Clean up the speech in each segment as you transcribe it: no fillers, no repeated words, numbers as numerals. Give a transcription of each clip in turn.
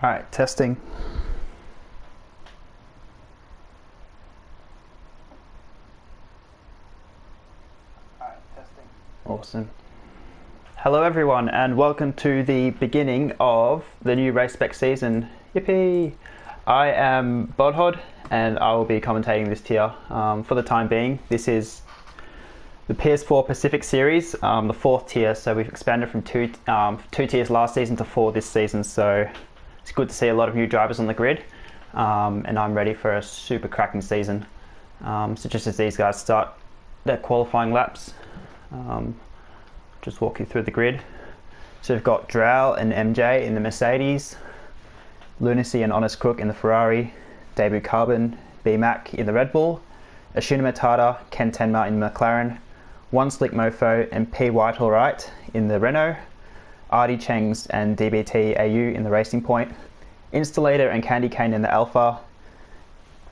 Alright, testing. Alright, testing. Awesome. Hello everyone and welcome to the beginning of the new Race Spec season. Yippee! I am Bodhod and I will be commentating this tier. For the time being, this is the PS4 Pacific Series, the fourth tier, so we've expanded from two tiers last season to 4 this season, so it's good to see a lot of new drivers on the grid, and I'm ready for a super cracking season. So just as these guys start their qualifying laps, just walk you through the grid. So we've got Drow and MJ in the Mercedes, Lunacy and Honest Crook in the Ferrari, Debut Carbon, B-Mac in the Red Bull, Ashuna Matata, Ken Tenma in the McLaren, One Slick Mofo and P Whitehall Wright in the Renault, Artie Chengs and DBT AU in the Racing Point, Installator and Candy Cane in the Alpha,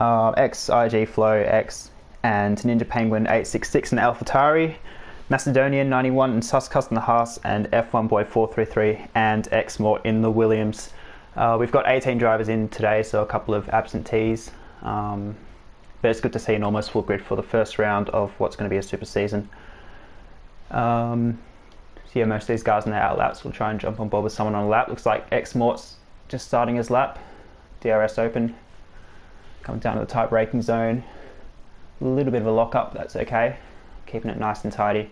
XIG Flow X and Ninja Penguin 866 in the AlphaTauri, Macedonian 91 and Suscus in the Haas, and F1 Boy 433 and Xmort in the Williams. We've got 18 drivers in today, so a couple of absentees. But it's good to see an almost full grid for the first round of what's going to be a super season. So yeah, most of these guys in their out laps will try and jump on board with someone on a lap. Looks like Xmort's just starting his lap. DRS open. Coming down to the tight braking zone. A little bit of a lock-up, that's okay. Keeping it nice and tidy.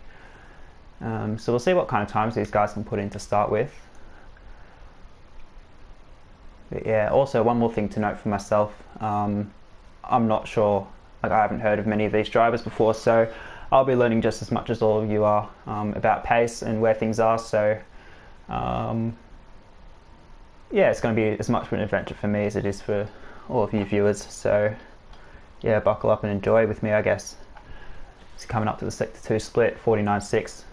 So we'll see what kind of times these guys can put in to start with. But yeah, also one more thing to note for myself. I'm not sure, I haven't heard of many of these drivers before, so I'll be learning just as much as all of you are about pace and where things are, so yeah, it's going to be as much of an adventure for me as it is for all of you viewers, so yeah, buckle up and enjoy with me, I guess. It's coming up to the Sector 2 split, 49.6,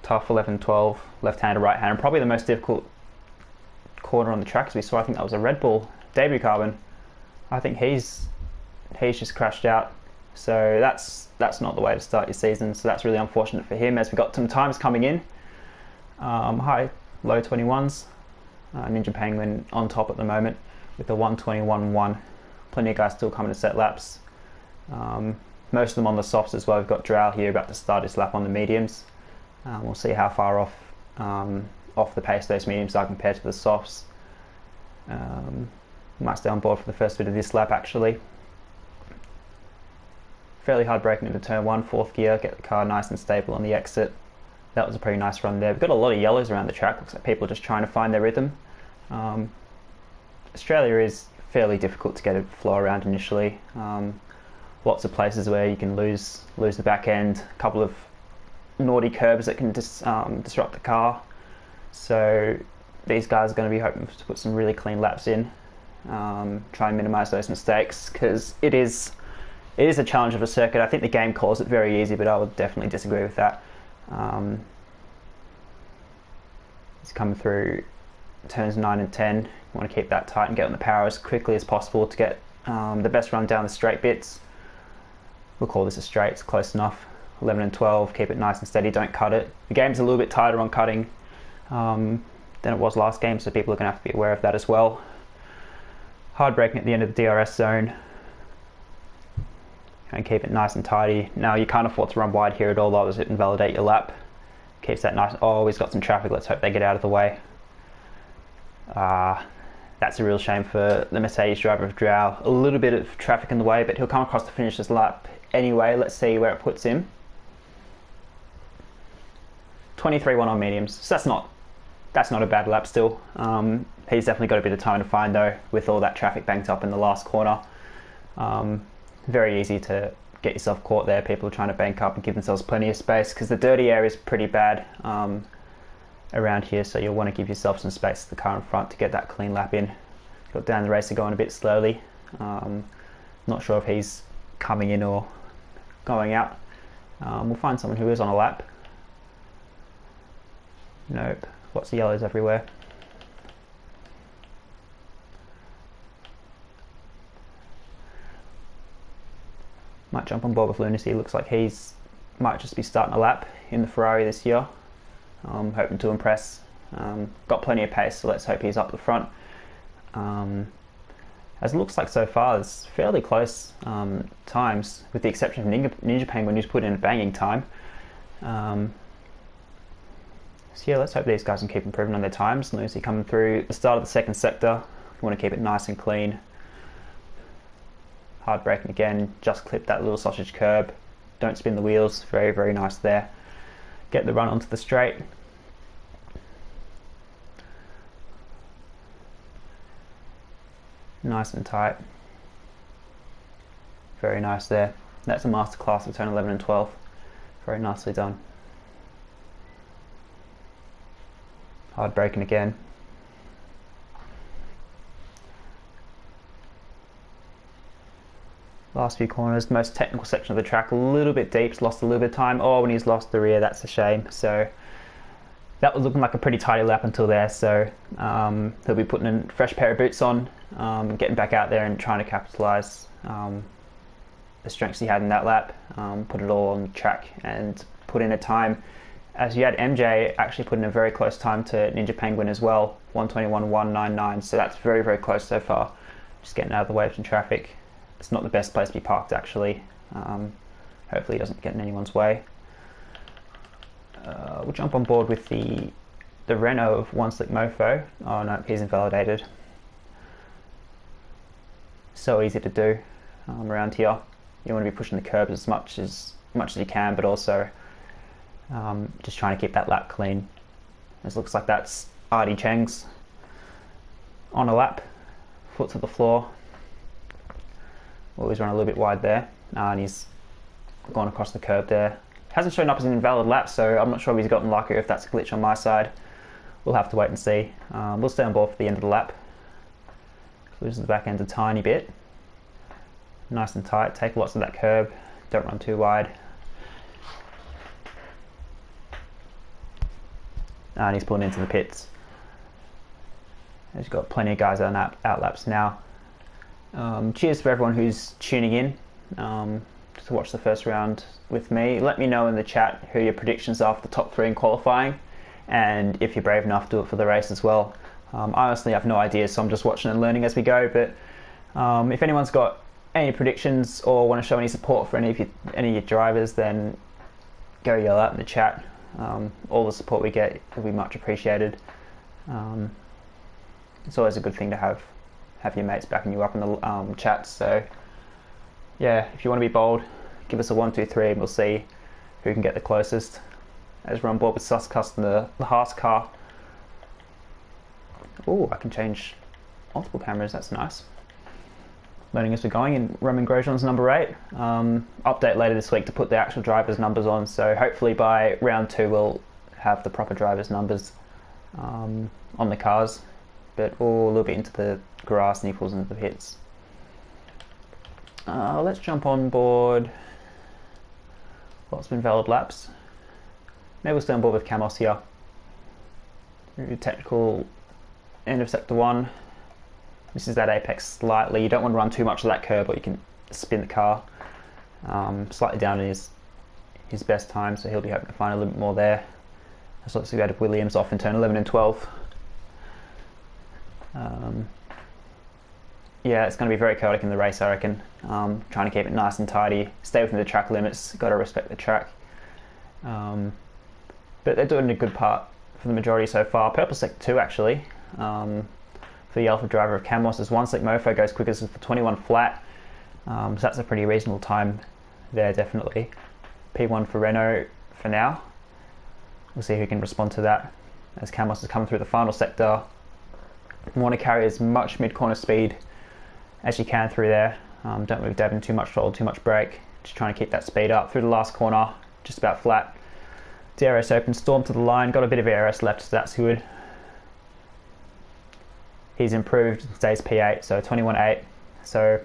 tough 11-12, left-hander, right-hander, probably the most difficult corner on the track, as we saw. I think that was a Red Bull Debut Carbon. I think he's just crashed out, so that's not the way to start your season, so that's really unfortunate for him, as we got some times coming in. High, low 21s, Ninja Penguin on top at the moment with a 121.1. Plenty of guys still coming to set laps, most of them on the softs as well. We've got Drow here about to start his lap on the mediums. We'll see how far off the pace those mediums are compared to the softs. Might stay on board for the first bit of this lap actually. Fairly hard braking into turn 1, 4th gear, get the car nice and stable on the exit. That was a pretty nice run there. We've got a lot of yellows around the track, looks like people are just trying to find their rhythm. Australia is fairly difficult to get a flow around initially. Lots of places where you can lose the back end, a couple of naughty curbs that can disrupt the car. So these guys are going to be hoping to put some really clean laps in, try and minimise those mistakes, because it is a challenge of a circuit. I think the game calls it very easy, but I would definitely disagree with that. He's coming through turns 9 and 10. You want to keep that tight and get on the power as quickly as possible to get the best run down the straight bits. We'll call this a straight, it's close enough. 11 and 12, keep it nice and steady, don't cut it. The game's a little bit tighter on cutting than it was last game, so people are going to have to be aware of that as well. Hard braking at the end of the DRS zone. And keep it nice and tidy. Now you can't afford to run wide here at all, otherwise it invalidate your lap. Keeps that nice. Oh, he's got some traffic, let's hope they get out of the way. That's a real shame for the Mercedes driver of Drow. A little bit of traffic in the way, but he'll come across to finish this lap anyway. Let's see where it puts him. 23.1 on mediums, so that's not a bad lap still. He's definitely got a bit of time to find though, with all that traffic banked up in the last corner. Very easy to get yourself caught there. People are trying to bank up and give themselves plenty of space, because the dirty area is pretty bad around here, so you'll want to give yourself some space to the car in front to get that clean lap in. Got down the racer going a bit slowly. Not sure if he's coming in or going out. We'll find someone who is on a lap. Nope, lots of yellows everywhere. Might jump on board with Lunacy. Looks like he's might just be starting a lap in the Ferrari this year. Hoping to impress Got plenty of pace, so let's hope he's up the front. As it looks like so far, it's fairly close times, with the exception of Ninja Penguin, who's put in a banging time. So yeah, let's hope these guys can keep improving on their times. Lucy coming through the start of the second sector. You want to keep it nice and clean. Hard braking again, just clip that little sausage curb. Don't spin the wheels, very, very nice there. Get the run onto the straight. Nice and tight. Very nice there. That's a masterclass of turn 11 and 12. Very nicely done. Hard braking again. Last few corners, most technical section of the track, a little bit deep, lost a little bit of time. Oh, when he's lost the rear, that's a shame. So that was looking like a pretty tidy lap until there, so he'll be putting a fresh pair of boots on, getting back out there and trying to capitalise the strengths he had in that lap, put it all on the track and put in a time. As you had MJ actually put in a very close time to Ninja Penguin as well, 1:21.199, so that's very, very close so far. Just getting out of the way of some traffic. It's not the best place to be parked actually. Hopefully he doesn't get in anyone's way. We'll jump on board with the Renault of One Slick Mofo. Oh no, he's invalidated. So easy to do around here. You want to be pushing the curbs as much as you can, but also just trying to keep that lap clean. It looks like that's Artie Cheng's on a lap, foot to the floor. Always run a little bit wide there, and he's gone across the curb there. Hasn't shown up as an invalid lap, so I'm not sure if he's gotten lucky or if that's a glitch on my side. We'll have to wait and see. We'll stay on board for the end of the lap. Loses the back end a tiny bit. Nice and tight, take lots of that curb, don't run too wide. And he's pulling into the pits. He's got plenty of guys on out laps now. Cheers for everyone who's tuning in to watch the first round with me. Let me know in the chat who your predictions are for the top 3 in qualifying, and if you're brave enough, do it for the race as well. I honestly have no idea, so I'm just watching and learning as we go, but if anyone's got any predictions or want to show any support for any of your drivers, then go yell out in the chat. All the support we get will be much appreciated. It's always a good thing to have your mates backing you up in the chat. So yeah, if you want to be bold, give us a 1, 2, 3 and we'll see who can get the closest. As we're on board with Suscust and the Haas car. Oh, I can change multiple cameras, that's nice. Learning as we're going, and Roman Grosjean's number 8. Update later this week to put the actual drivers' numbers on, so hopefully by round 2 we'll have the proper drivers' numbers on the cars. But a little bit into the grass and he pulls into the pits. Let's jump on board. Lots of invalid laps. Maybe we'll stay on board with Camos here. Technical end of sector 1. This is that apex slightly. You don't want to run too much of that curb, or you can spin the car. Slightly down in his best time, so he'll be hoping to find a little bit more there. So let's see, we had Williams off in turn 11 and 12. Yeah, it's going to be very chaotic in the race, I reckon. Trying to keep it nice and tidy, stay within the track limits, got to respect the track. But they're doing a good part for the majority so far. Purple sector 2 actually. For the alpha driver of Camos, as One Slick Mofo goes quickest for 21 flat. So that's a pretty reasonable time there, definitely. P1 for Renault for now. We'll see who can respond to that as Camos is coming through the final sector. You want to carry as much mid-corner speed as you can through there. Don't move Devon too much throttle, too much brake. Just trying to keep that speed up through the last corner, just about flat. DRS open, Storm to the line, got a bit of ARS left, so that's good. He's improved, stays P8, so 21.8. So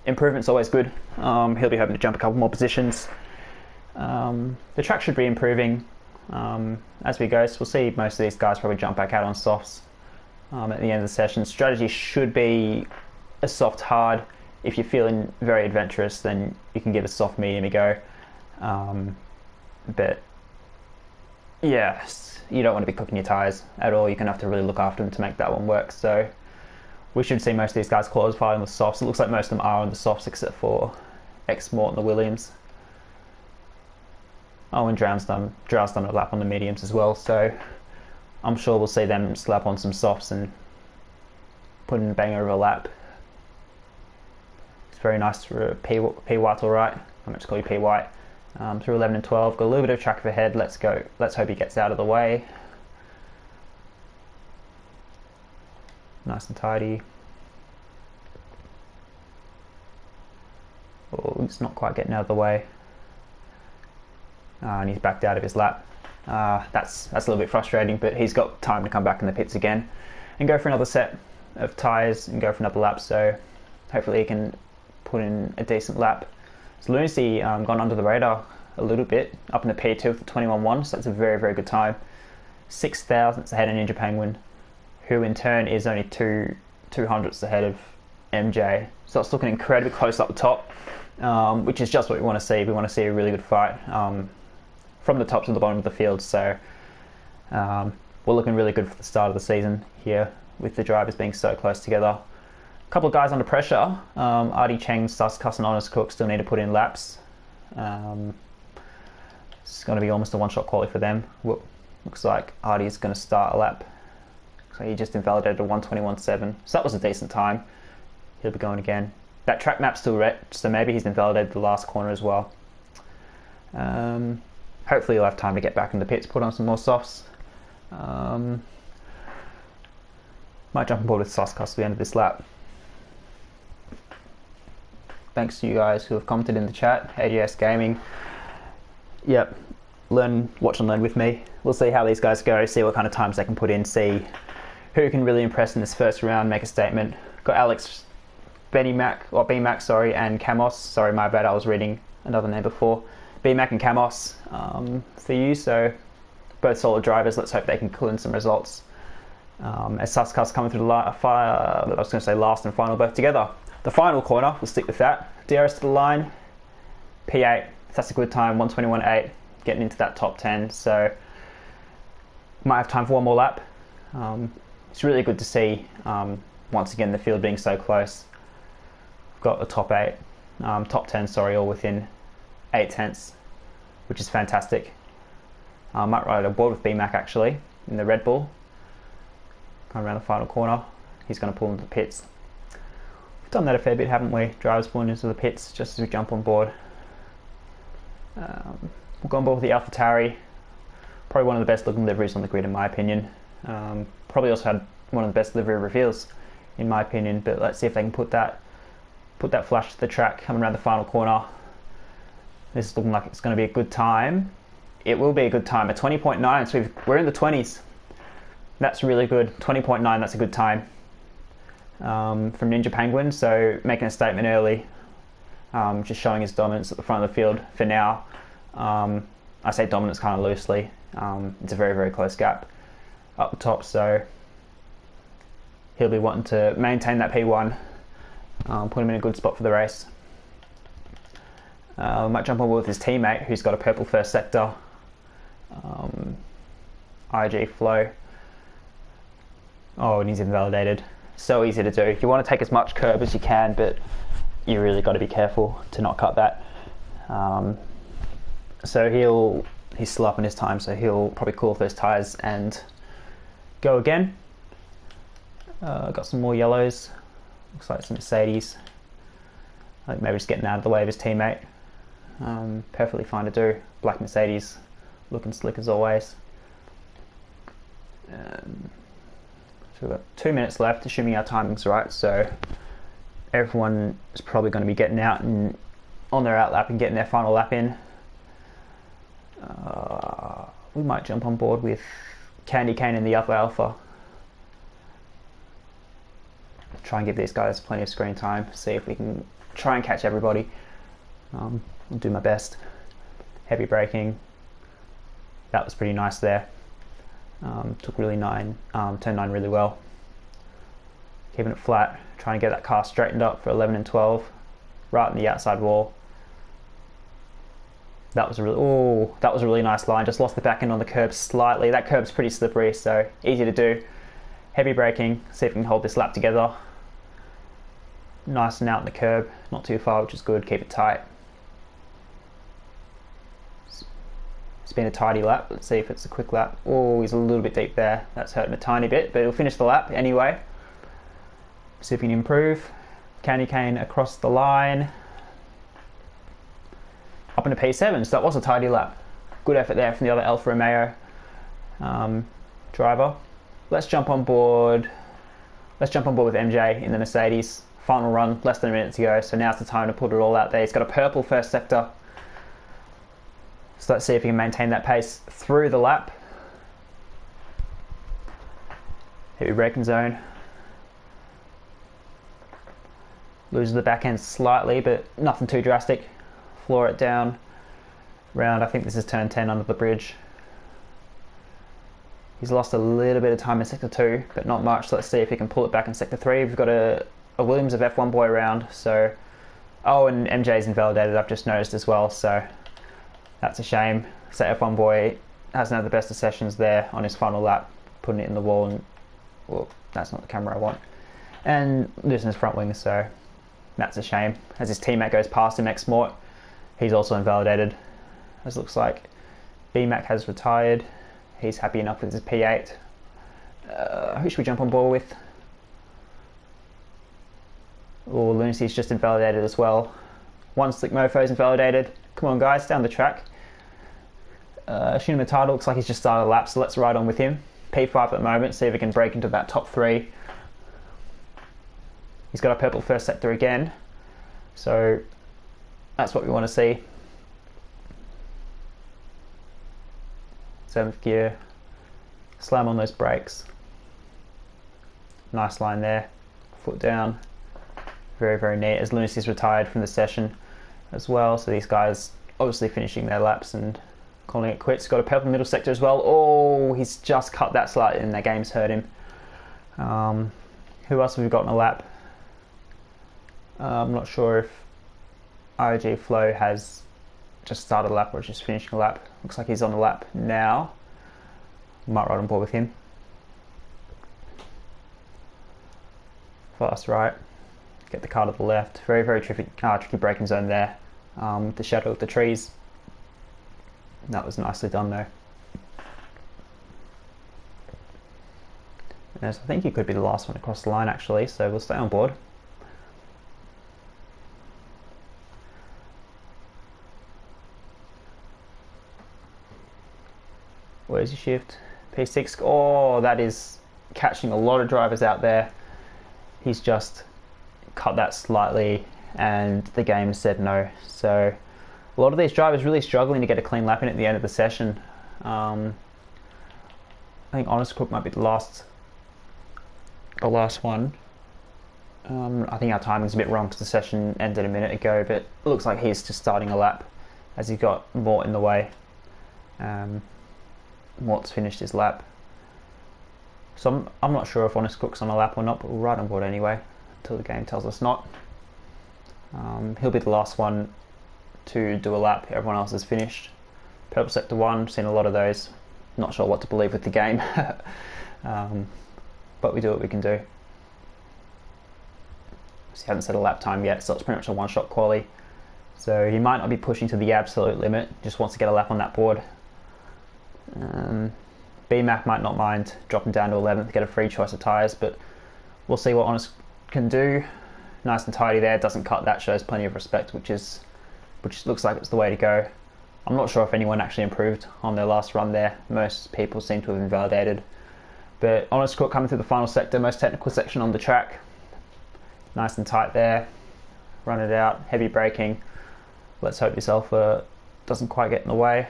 improvement's always good. He'll be hoping to jump a couple more positions. The track should be improving as we go, so we'll see most of these guys probably jump back out on softs at the end of the session. Strategy should be a soft hard. If you're feeling very adventurous, then you can give a soft medium a go. But yes, you don't want to be cooking your tyres at all. You're going to have to really look after them to make that one work. So we should see most of these guys qualify on the softs. It looks like most of them are on the softs except for X-Mort and the Williams. Oh, and Drown's done a lap on the mediums as well, so I'm sure we'll see them slap on some softs and put in a bang over a lap. It's very nice for a P White, alright. I meant to call you P White. Through 11 and 12, got a little bit of track ahead. Let's go. Let's hope he gets out of the way. Nice and tidy. Oh, he's not quite getting out of the way. And he's backed out of his lap. That's a little bit frustrating, but he's got time to come back in the pits again and go for another set of tyres and go for another lap. So hopefully he can put in a decent lap. So Lunacy gone under the radar a little bit, up in the P2 with the 21.1, so that's a very, very good time. 6 thousandths ahead of Ninja Penguin, who in turn is only 200ths ahead of MJ. So it's looking incredibly close up the top, which is just what we want to see. We want to see a really good fight from the top to the bottom of the field. So we're looking really good for the start of the season here, with the drivers being so close together. A couple of guys under pressure. Artie Cheng, Suscuss and Honest Cook still need to put in laps. It's going to be almost a one-shot quali for them. Looks like Artie's going to start a lap. So he just invalidated a 1:21.7. So that was a decent time. He'll be going again. That track map's still red, so maybe he's invalidated the last corner as well. Hopefully he'll have time to get back in the pits, put on some more softs. Might jump on board with Suscuss at the end of this lap. Thanks to you guys who have commented in the chat. AGS Gaming. Yep, watch and learn with me. We'll see how these guys go, see what kind of times they can put in, see who can really impress in this first round, make a statement. Got Alex, BMac, sorry, and Camos. Sorry, my bad, I was reading another name before. BMac and Camos for you, so both solid drivers. Let's hope they can pull in some results. As Suscuss coming through the last and final both together. The final corner, we'll stick with that. DRS to the line, P8. That's a good time, 1:21.8, getting into that top 10. So might have time for one more lap. It's really good to see once again the field being so close. We've got the top 10, sorry, all within 8 tenths, which is fantastic. Might ride aboard with BMac actually in the Red Bull. Coming around the final corner, he's going to pull into the pits. We've done that a fair bit, haven't we? Drivers pulling into the pits just as we jump on board. We'll go on board with the AlphaTauri. Probably one of the best looking liveries on the grid in my opinion. Probably also had one of the best livery reveals in my opinion, but let's see if they can put that flash to the track coming around the final corner. This is looking like it's going to be a good time. It will be a good time. A 20.9, so we're in the 20s. That's really good. 20.9, that's a good time from Ninja Penguin. So making a statement early, just showing his dominance at the front of the field for now. I say dominance kind of loosely. It's a very, very close gap up the top, so he'll be wanting to maintain that P1, put him in a good spot for the race. Might jump on board with his teammate who's got a purple first sector, IG Flow. Oh, and he's invalidated. So easy to do. You want to take as much curb as you can, but you really got to be careful to not cut that. So he's still up in his time, so he'll probably cool off those tyres and go again. Got some more yellows. Looks like some Mercedes. I think maybe just getting out of the way of his teammate. Perfectly fine to do. Black Mercedes, looking slick as always. So we've got 2 minutes left, assuming our timing's right. So everyone is probably going to be getting out and on their outlap and getting their final lap in. We might jump on board with Candy Cane in the upper Alpha. Try and give these guys plenty of screen time. See if we can try and catch everybody. I'll do my best. Heavy braking. That was pretty nice there. Took really turn 9 really well. Keeping it flat. Trying to get that car straightened up for 11 and 12. Right on the outside wall. That was a really nice line. Just lost the back end on the curb slightly. That curb's pretty slippery, so easy to do. Heavy braking, see if we can hold this lap together. Nice and out in the curb, not too far, which is good. Keep it tight. It's been a tidy lap. Let's see if it's a quick lap. Oh, he's a little bit deep there. That's hurting a tiny bit, but he'll finish the lap anyway. See if he can improve. Candy cane across the line. Up into P7, so that was a tidy lap. Good effort there from the other Alfa Romeo driver. Let's jump on board with MJ in the Mercedes. Final run, less than a minute to go, so now's the time to put it all out there. He's got a purple first sector. So let's see if he can maintain that pace through the lap. Heavy braking zone. Loses the back end slightly, but nothing too drastic. Floor it down. Round, I think this is turn 10 under the bridge. He's lost a little bit of time in sector 2, but not much. So let's see if he can pull it back in sector 3. We've got a Williams of F1 boy around, so... Oh, and MJ's invalidated, I've just noticed as well, so... That's a shame. So F1 boy hasn't had the best of sessions there on his final lap, putting it in the wall, and... Well, that's not the camera I want. And losing his front wing, so... That's a shame. As his teammate goes past him, X-Mort, he's also invalidated. As it looks like B-Mac has retired. He's happy enough with his P8. Who should we jump on board with? Oh, Lunacy's just invalidated as well. One Slick Mofo's invalidated. Come on guys, down the track. Shina Matata looks like he's just started a lap, so let's ride on with him. P5 at the moment, see if he can break into that top 3. He's got a purple first sector again, so that's what we want to see. 7th gear, slam on those brakes. Nice line there, foot down. Very, very neat, as Lunacy's retired from the session as well, so these guys obviously finishing their laps and calling it quits. Got a purple middle sector as well. Oh, he's just cut that slightly and that game's hurt him. Who else have we got in a lap? I'm not sure if RG Flow has just started a lap or just finishing a lap. Looks like he's on the lap now. Might ride on board with him. Fast right. Get the car to the left. Very, very tricky braking zone there. The shadow of the trees. That was nicely done though. Yes, I think he could be the last one across the line actually, so we'll stay on board. Where's your shift? P6. Oh, that is catching a lot of drivers out there. He's just cut that slightly and the game said no. So a lot of these drivers really struggling to get a clean lap in at the end of the session. I think Honest Cook might be the last one. I think our timing's a bit wrong because the session ended a minute ago, but it looks like he's just starting a lap as he got Mort in the way. Mort's finished his lap. So I'm not sure if Honest Cook's on a lap or not, but we'll ride on board anyway until the game tells us not. He'll be the last one to do a lap. Everyone else is finished. Purple sector 1, seen a lot of those. Not sure what to believe with the game. But we do what we can do. So he hasn't set a lap time yet, so it's pretty much a one-shot quali. So he might not be pushing to the absolute limit, just wants to get a lap on that board. BMAC might not mind dropping down to 11th to get a free choice of tyres, but we'll see what Honest can do. Nice and tidy there, doesn't cut, that shows plenty of respect, which looks like it's the way to go. I'm not sure if anyone actually improved on their last run there. Most people seem to have invalidated. But Honest Cook coming through the final sector, most technical section on the track. Nice and tight there. Run it out, heavy braking. Let's hope this Alpha doesn't quite get in the way.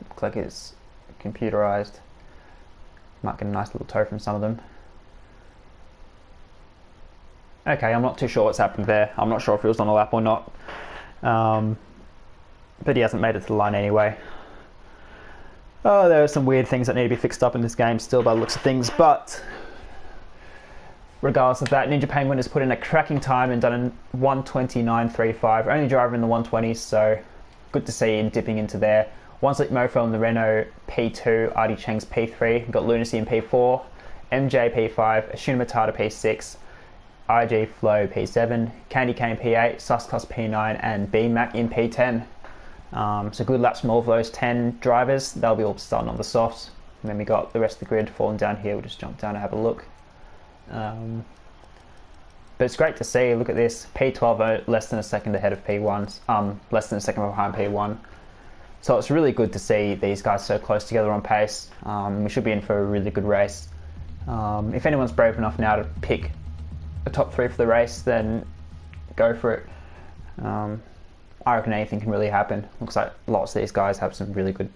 Looks like it's computerized. Might get a nice little tow from some of them. Okay, I'm not too sure what's happened there. I'm not sure if he was on a lap or not. But he hasn't made it to the line anyway. Oh, there are some weird things that need to be fixed up in this game still by the looks of things, but regardless of that, Ninja Penguin has put in a cracking time and done a 1:29.35. Only driver in the 120s, so good to see him dipping into there. One Slick Mofo in the Renault P2, Artie Cheng's P3, we've got Lunacy in P4, MJ P5, Ashuna Matata P6, IG Flow P7, Candy Cane P8, Suscus P9, and BMAC in P10. So good laps from all of those 10 drivers. They'll be all starting on the softs. And then we got the rest of the grid falling down here. We'll just jump down and have a look. But it's great to see. Look at this. P12 less than a second ahead of P1. Less than a second behind P1. So it's really good to see these guys so close together on pace. We should be in for a really good race. If anyone's brave enough now to pick a top 3 for the race, then go for it. I reckon anything can really happen. Looks like lots of these guys have some really good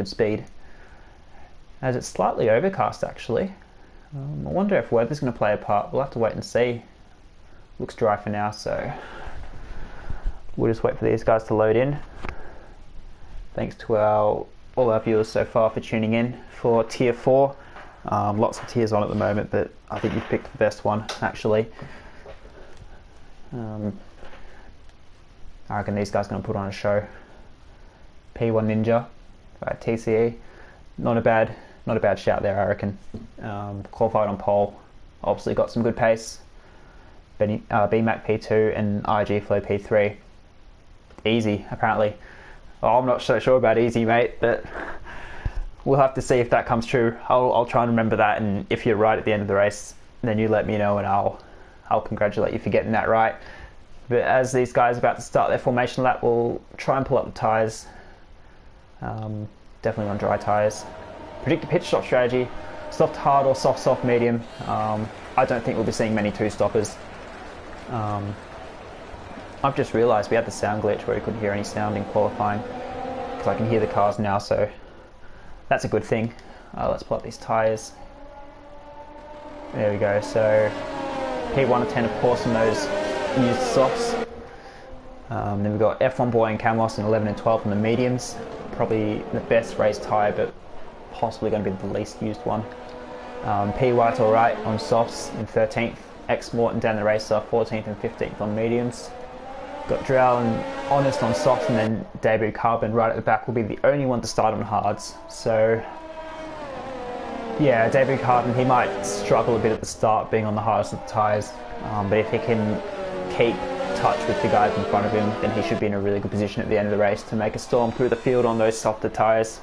speed. As it's slightly overcast actually. I wonder if weather's going to play a part. We'll have to wait and see. Looks dry for now, so we'll just wait for these guys to load in. Thanks to all our viewers so far for tuning in for Tier 4. Lots of tiers on at the moment, but I think you've picked the best one actually. I reckon these guys are going to put on a show. P1 Ninja, TCE, not a bad shout there, I reckon. Qualified on pole, obviously got some good pace. BMAC P2 and IG Flow P3. Easy, apparently. Oh, I'm not so sure about easy, mate, but we'll have to see if that comes true. I'll try and remember that, and if you're right at the end of the race, then you let me know and I'll congratulate you for getting that right. But as these guys are about to start their formation lap, we'll try and pull up the tyres. Definitely on dry tyres. Predict a pit stop strategy. Soft hard or soft medium. I don't think we'll be seeing many 2-stoppers. I've just realised we had the sound glitch where we couldn't hear any sound in qualifying, because I can hear the cars now, so that's a good thing. Let's pull up these tyres. There we go. So P1 to 10 of course in those used softs. Then we've got F1 Boy and Camos in 11 and 12 on the mediums. Probably the best race tyre, but possibly going to be the least used one. P White alright on softs in 13th. X Morton down the racer 14th and 15th on mediums. Got Drow and Honest on softs, and then Debut Carbon right at the back will be the only one to start on hards. So yeah, Debut Carbon, he might struggle a bit at the start being on the hardest of the tyres, but if he can keep touch with the guys in front of him, then he should be in a really good position at the end of the race to make a storm through the field on those softer tyres.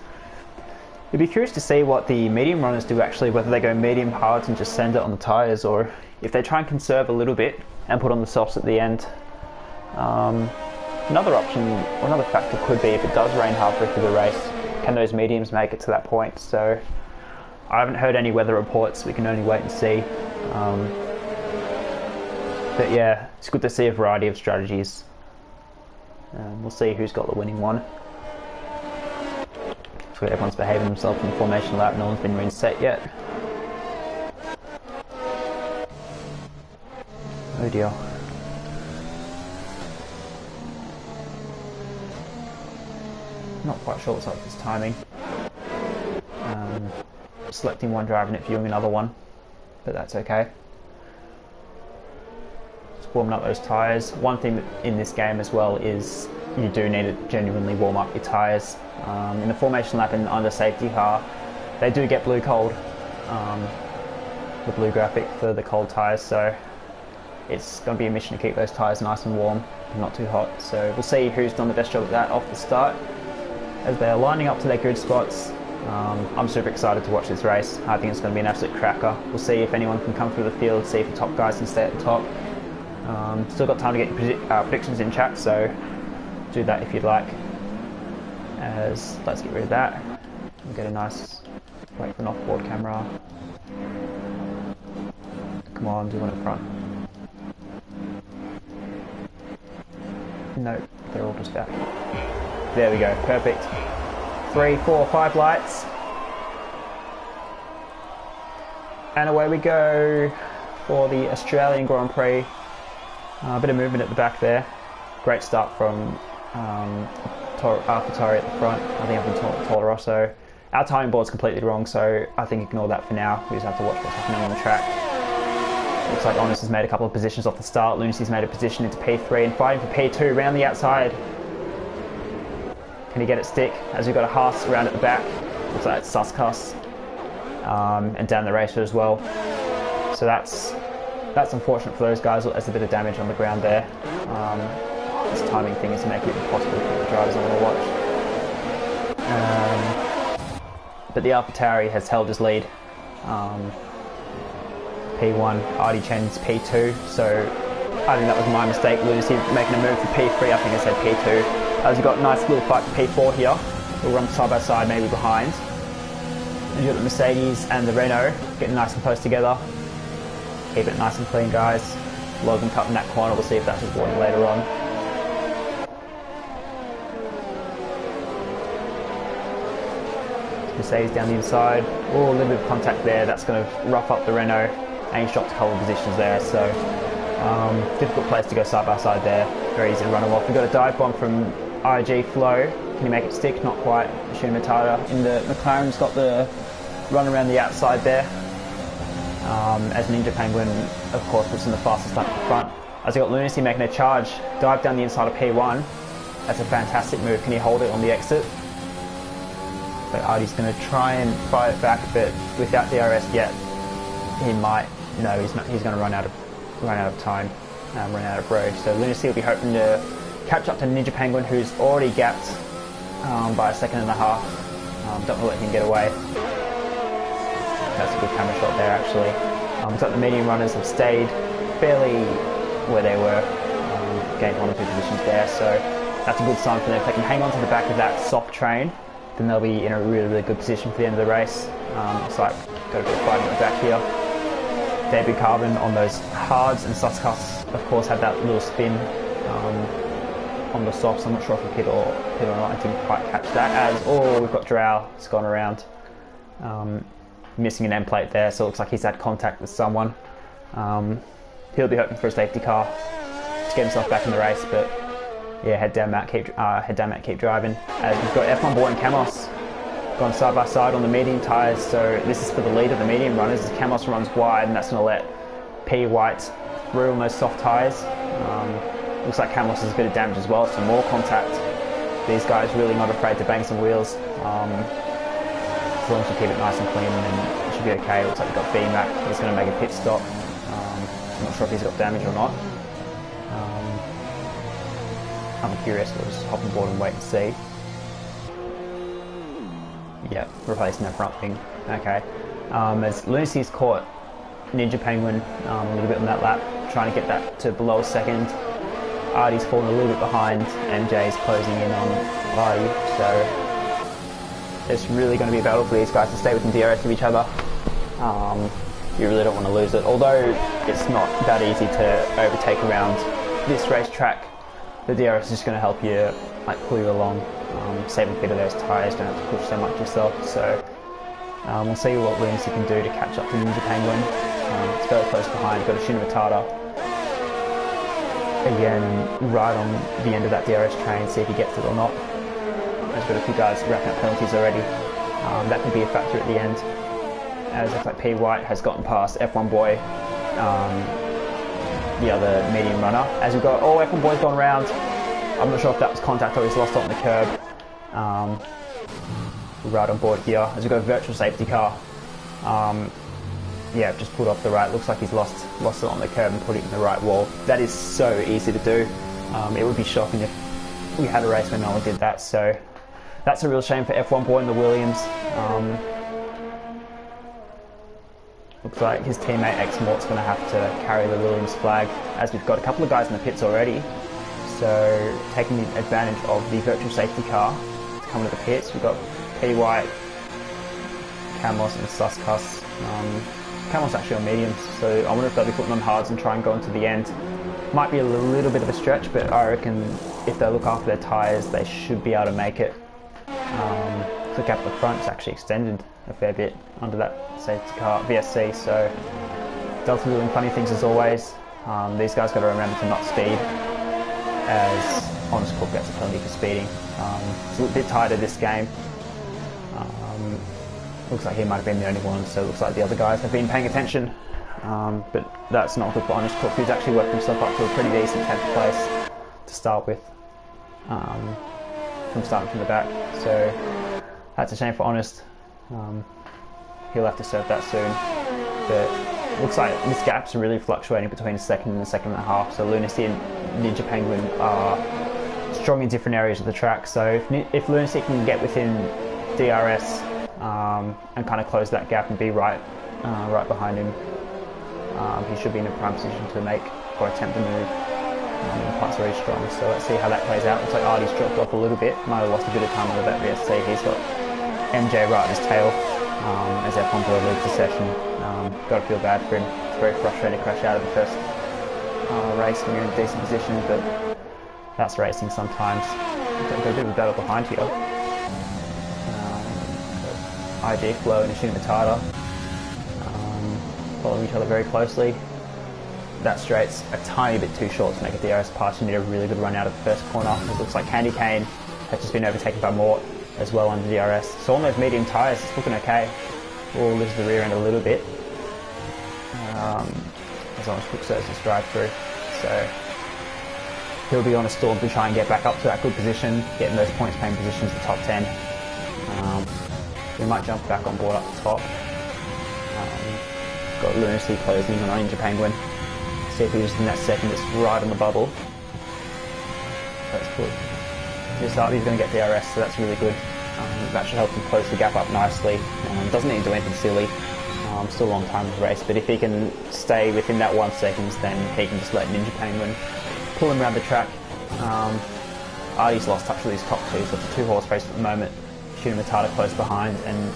You'd be curious to see what the medium runners do actually, whether they go medium hards and just send it on the tyres, or if they try and conserve a little bit and put on the softs at the end. Another option, or another factor could be if it does rain halfway through the race, can those mediums make it to that point? So I haven't heard any weather reports, we can only wait and see. But yeah, it's good to see a variety of strategies. We'll see who's got the winning one. So everyone's behaving themselves in the formation lap, no one's been reset yet. Oh dear. Not quite sure what's up with this timing. Selecting one driver and it viewing another one, but that's okay. Just warming up those tyres. One thing in this game as well is you do need to genuinely warm up your tyres. In the formation lap and under safety car, they do get blue cold, the blue graphic for the cold tyres, so it's going to be a mission to keep those tyres nice and warm, not too hot. So we'll see who's done the best job at that off the start. As they're lining up to their grid spots, I'm super excited to watch this race. I think it's going to be an absolute cracker. We'll see if anyone can come through the field, see if the top guys can stay at the top. Still got time to get your predictions in chat, so do that if you'd like. Let's get rid of that and get a nice, wait for an off-board camera. Come on, do one at front. No, they're all just out. There we go, perfect. 3, 4, 5 lights. And away we go for the Australian Grand Prix. A bit of movement at the back there. Great start from AlphaTauri at the front. I think I've been Toro Rosso. Our timing board's completely wrong, so I think ignore that for now. We just have to watch what's happening on the track. Looks like Honest has made a couple of positions off the start. Lunacy's made a position into P3 and fighting for P2 round the outside. Can he get it stick? As we've got a Haas around at the back. Looks like it's Suskas. And down the racer as well. So that's unfortunate for those guys. There's a bit of damage on the ground there. This timing thing is making it impossible for the drivers on the watch. But the AlphaTauri has held his lead. P1, Artie Chen's P2, so I think that was my mistake, Lucy making a move for P3, I think I said P2. As you've got a nice little fight for P4 here, we'll run side by side, maybe behind. And you've got the Mercedes and the Renault getting nice and close together. Keep it nice and clean, guys. Logan cut in that corner, we'll see if that's rewarded later on. Mercedes down the inside. Oh, a little bit of contact there. That's going to rough up the Renault. And he shot to couple of positions there. So difficult place to go side by side there. Very easy to run him off. We've got a dive bomb from IG Flow. Can he make it stick? Not quite. Shun Matata in the McLaren's got the run around the outside there. As Ninja Penguin, of course, puts in the fastest lap at the front. As we got Lunacy making a charge. Dive down the inside of P1. That's a fantastic move. Can he hold it on the exit? So Artie's going to try and fire it back, but without DRS yet, he might. No, he's not. He's going to run out of time, run out of road. So Lunacy will be hoping to catch up to Ninja Penguin, who's already gapped by a second and a half. Don't want to let him get away. That's a good camera shot there, actually. Looks like the medium runners have stayed fairly where they were, gained 1 or 2 positions there. So that's a good sign for them. If they can hang on to the back of that soft train, then they'll be in a really good position for the end of the race. Looks like got a bit of fight at the back here. David Carbon on those hards, and Suskas of course had that little spin on the softs. I'm not sure if he hit or not. I didn't quite catch that. We've got Drow, it's gone around. Missing an end plate there, so it looks like he's had contact with someone. He'll be hoping for a safety car to get himself back in the race, but yeah, head down Matt, keep driving. We've got F1 Boy and Camos gone side by side on the medium tyres, so this is for the lead of the medium runners as Camos runs wide, and that's going to let P White through on those soft tyres. Looks like Camos has a bit of damage as well, so more contact. These guys really not afraid to bang some wheels. As long as you keep it nice and clean, then it should be okay. Looks like we've got B-Mac, he's going to make a pit stop. I'm not sure if he's got damage or not. I'm curious, we'll just hop on board and wait and see. Yep, replacing that front wing. Okay. As Lunacy's caught Ninja Penguin a little bit on that lap, trying to get that to below a second. Artie's falling a little bit behind, MJ's closing in on Artie, so it's really going to be a battle for these guys to stay within DRS of each other. You really don't want to lose it, although it's not that easy to overtake around this racetrack. The DRS is just going to help you pull you along, save a bit of those tyres, don't have to push so much yourself. So we'll see what Lunacy can do to catch up to Ninja Penguin. It's very close behind, got a Shun Matata. Again, right on the end of that DRS train, see if he gets it or not. There's got a few guys racking up penalties already. That could be a factor at the end. As looks like P White has gotten past F1 Boy, the other medium runner. As we've got all F1 Boys gone round. I'm not sure if that was contact or he's lost it on the curb. Right on board here. As we've got a virtual safety car. Yeah, just pulled off the right. Looks like he's lost it on the curb and put it in the right wall. That is so easy to do. It would be shocking if we had a race where no one did that. So that's a real shame for F1 Boy and the Williams. Looks like his teammate X-Mort's going to have to carry the Williams flag, as we've got a couple of guys in the pits already. So taking advantage of the virtual safety car to come to the pits. We've got P White, Camos and Suskas. Camos actually on mediums, so I wonder if they'll be putting on hards and try and go into the end. Might be a little bit of a stretch, but I reckon if they look after their tyres, they should be able to make it. The gap at the front is actually extended a fair bit under that safety car VSC, so Delta doing funny things as always. These guys got to remember to not speed, as Honest Cook gets a penalty for speeding. It's a little bit tighter this game. Looks like he might have been the only one, so it looks like the other guys have been paying attention. But that's not good for Honest Cook, who's actually worked himself up to a pretty decent 10th place to start with. from starting from the back. So that's a shame for Honest. He'll have to serve that soon. But it looks like this gap's really fluctuating between a second and a second and a half. So Lunacy and Ninja Penguin are strong in different areas of the track. So if Lunacy can get within DRS and kind of close that gap and be right behind him, he should be in a prime position to make or attempt to move. The part's very strong, so let's see how that plays out. Looks like Artie's dropped off a little bit, might have lost a bit of time over that VSC. He's got MJ right on his tail as F1 Boy leads the session. Got to feel bad for him. It's very frustrating to crash out of the first race when you're in a decent position, but that's racing sometimes. Got a bit of a battle behind here. IG, Flo and Ashina Matata following each other very closely. That straight's a tiny bit too short to make a DRS pass. You need a really good run out of the first corner. It looks like Candy Cane has just been overtaken by Mort as well under DRS. So on those medium tyres, it's looking okay. We'll lose the rear end a little bit. As long as Cook serves his drive through. So he'll be on a storm to try and get back up to that good position, getting those points paying positions, the top 10. We might jump back on board up the top. Got Lunacy closing in on Ninja Penguin. See if he's in that second, it's right on the bubble. That's good. This Artie's going to get DRS, so that's really good. That should help him close the gap up nicely. Doesn't need to do anything silly. Still a long time to race, but if he can stay within that 1 second, then he can just let Ninja Penguin pull him around the track. Artie's lost touch with his top two, so it's a 2-horse race at the moment. Shooting Matata close behind, and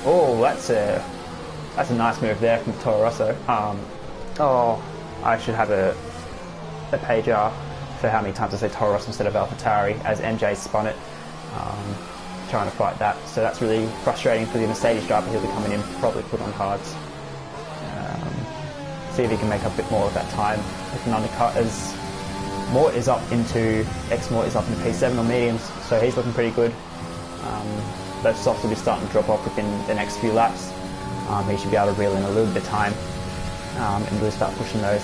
oh, that's a nice move there from Toro Rosso. I should have a pager for how many times I say Toro Rosso instead of AlphaTauri, as MJ spun it, trying to fight that. So that's really frustrating for the Mercedes driver. He'll be coming in, probably put on hards. See if he can make up a bit more of that time with an undercut, as Mort is up into, X-Mort is up into P7 on mediums, so he's looking pretty good. Those softs will be starting to drop off within the next few laps. He should be able to reel in a little bit of time and really start pushing those.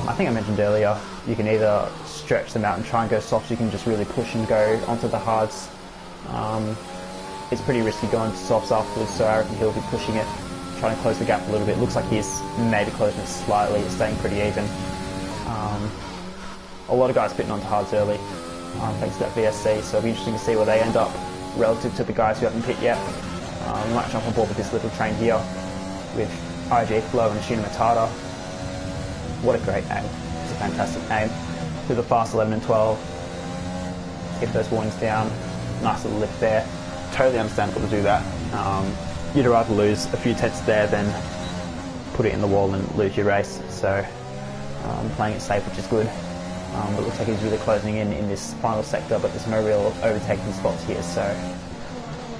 I think I mentioned earlier, you can either stretch them out and try and go soft, you can just really push and go onto the hards. It's pretty risky going to softs afterwards, so I reckon he'll be pushing it, trying to close the gap a little bit. Looks like he's maybe closing it slightly, it's staying pretty even. A lot of guys pitting onto hards early, thanks to that VSC, so it'll be interesting to see where they end up relative to the guys who haven't pit yet. We might jump on board with this little train here with IG, Flo and Ashina Matata. What a great aim. It's a fantastic aim. Through the fast 11 and 12. Keep those warnings down. Nice little lift there. Totally understandable to do that. You'd rather lose a few tenths there than put it in the wall and lose your race. So playing it safe, which is good. It looks like he's really closing in this final sector, but there's no real overtaking spots here. So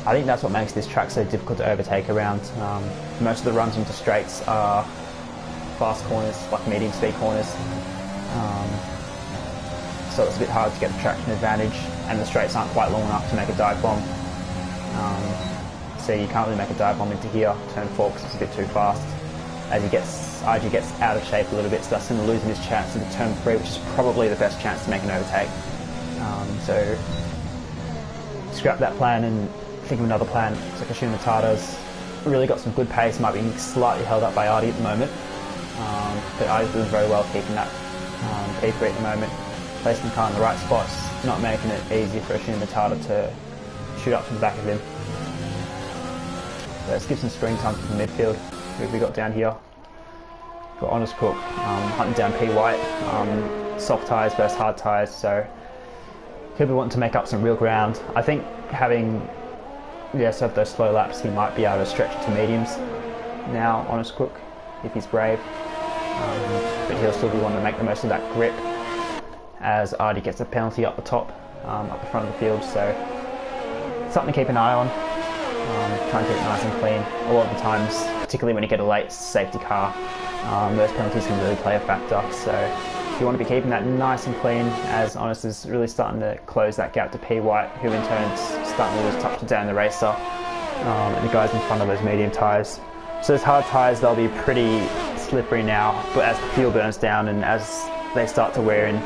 I think that's what makes this track so difficult to overtake around. Most of the runs into straights are fast corners, like medium speed corners. So it's a bit hard to get the traction advantage, and the straights aren't quite long enough to make a dive bomb. So you can't really make a dive bomb into here, turn 4, because it's a bit too fast. As IG gets out of shape a little bit, starts to losing his chance into turn 3, which is probably the best chance to make an overtake. So scrap that plan and think of another plan. Looks like Ashina Matata's really got some good pace, might be slightly held up by Artie at the moment. But Artie's doing very well keeping that P3 at the moment. Placing the car in the right spots, not making it easy for Ashina Matata to shoot up to the back of him. Let's give some screen time to the midfield. Who have we got down here? Got Honest Cook, hunting down P White, soft tyres versus hard tyres, so he'll be wanting to make up some real ground. I think having served those slow laps, he might be able to stretch it to mediums now, Honest Cook, if he's brave. But he'll still be wanting to make the most of that grip as Artie gets a penalty up the top, up the front of the field, so something to keep an eye on. Try and keep it nice and clean. A lot of the times, particularly when you get a late safety car, those penalties can really play a factor. So you want to be keeping that nice and clean, as Honest is really starting to close that gap to P White, who in turn is starting to lose touch to Dan the Racer, and the guys in front of those medium tyres. So those hard tyres, they'll be pretty slippery now, but as the fuel burns down and as they start to wear in,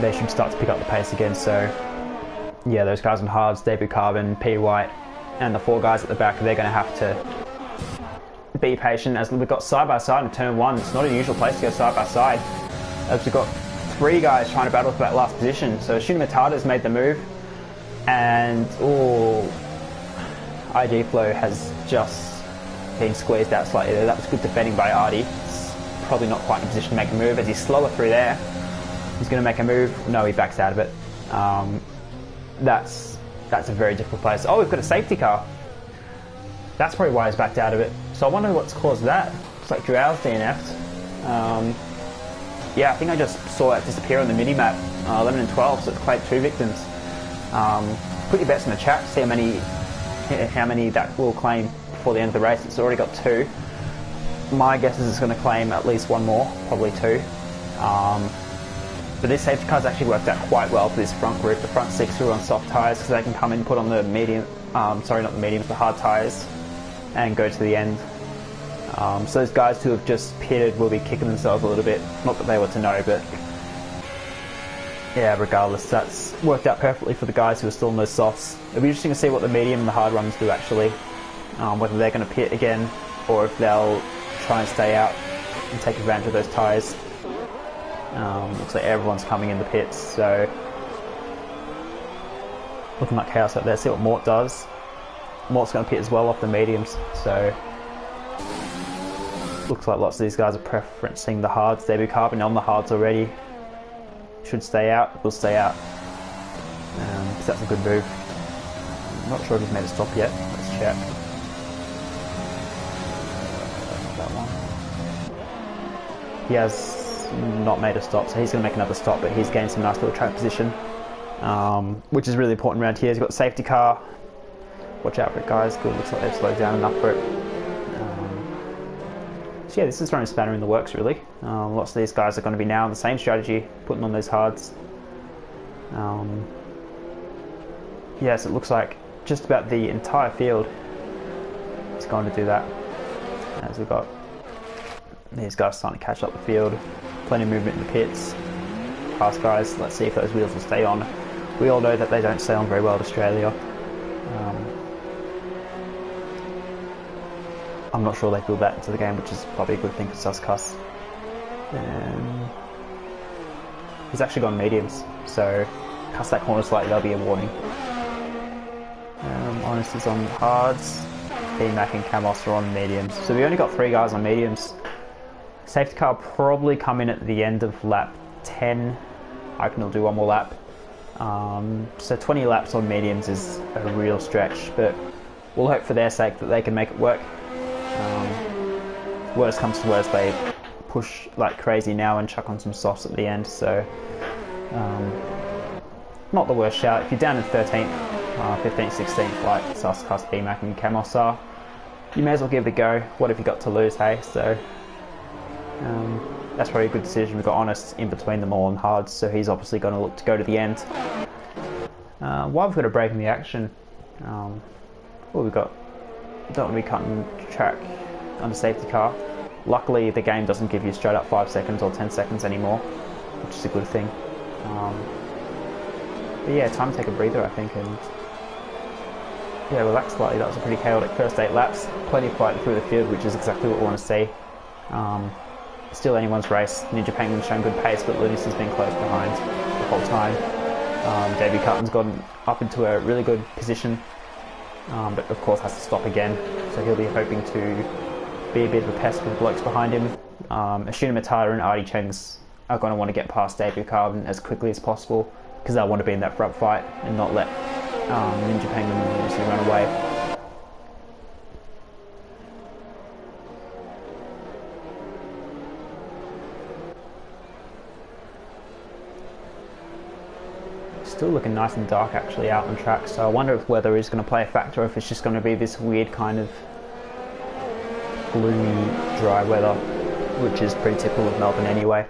they should start to pick up the pace again. So yeah, those guys on hards, Debut Carbon, P White, and the 4 guys at the back, they're going to have to be patient as we've got side by side in turn 1. It's not a usual place to go side by side, as we've got 3 guys trying to battle for that last position. So Shuna Matada's made the move, and IG Flow has just been squeezed out slightly there. That was good defending by Artie. It's probably not quite in a position to make a move as he's slower through there. He's going to make a move. No, he backs out of it. That's a very difficult place. Oh, we've got a safety car. That's probably why he's backed out of it. So I wonder what's caused that. It's like Drow's DNF'd. Yeah, I think I just saw it disappear on the mini-map. 11 and 12, so it's played 2 victims. Put your bets in the chat to see how many that will claim before the end of the race. It's already got 2. My guess is it's going to claim at least 1 more, probably 2. But this safety car's actually worked out quite well for this front group. The front 6 who are on soft tyres, because they can come in and put on the medium, sorry, not the mediums, the hard tyres, and go to the end. So those guys who have just pitted will be kicking themselves a little bit. Not that they were to know, but yeah, regardless, that's worked out perfectly for the guys who are still in those softs. It'll be interesting to see what the medium and the hard runs do actually. Whether they're going to pit again, or if they'll try and stay out and take advantage of those tyres. Looks like everyone's coming in the pits, so looking like chaos out there. See what Mort does. Mort's going to pit as well off the mediums, so looks like lots of these guys are preferencing the hards. Debut Carbon on the hards already. Should stay out. Will stay out. So that's a good move. I'm not sure if he's made a stop yet. Let's check. That one. He has not made a stop, so he's going to make another stop, but he's gained some nice little track position, which is really important around here. He's got the safety car. Watch out for it, guys. Good, looks like they've slowed down enough for it. So yeah, this is throwing a spanner in the works, really. Lots of these guys are going to be now on the same strategy, putting on those hards. Yes, it looks like just about the entire field is going to do that, as we've got these guys starting to catch up the field. Plenty of movement in the pits. Fast guys, let's see if those wheels will stay on. We all know that they don't stay on very well at Australia. I'm not sure they build that into the game, which is probably a good thing for Suscuss. He's actually gone mediums, so cuss that corner slightly, that'll be a warning. Honest is on hards. BMAC and Camos are on mediums. So we only got 3 guys on mediums. Safety car will probably come in at the end of lap 10. I reckon he'll do 1 more lap. So 20 laps on mediums is a real stretch, but we'll hope for their sake that they can make it work. Worst comes to worst, they push like crazy now and chuck on some softs at the end, so not the worst shout. If you're down in 13th, 15th, 16th like Suscuss, BMAC and Camos are, you may as well give it a go. What have you got to lose, hey? So that's probably a good decision. We've got Honest in between them all on hards, so he's obviously going to look to go to the end. While we've got a break in the action, what we've got, don't want to be cutting track on the safety car. Luckily the game doesn't give you straight up 5 seconds or 10 seconds anymore, which is a good thing. But yeah, time to take a breather, I think, and yeah, relax slightly. That was a pretty chaotic first 8 laps. Plenty of fighting through the field, which is exactly what we want to see. Still anyone's race. Ninja Penguin's shown good pace, but Lunis has been close behind the whole time. Davey Cutton's gotten up into a really good position, but of course has to stop again, so he'll be hoping to be a bit of a pest with the blokes behind him. Ashuna Matata and Artie Chengs are going to want to get past Debut Carbon as quickly as possible, because they'll want to be in that front fight and not let Ninja Penguin obviously run away. Still looking nice and dark actually out on track, so I wonder if weather is going to play a factor, or if it's just going to be this weird kind of gloomy, dry weather, which is pretty typical of Melbourne anyway.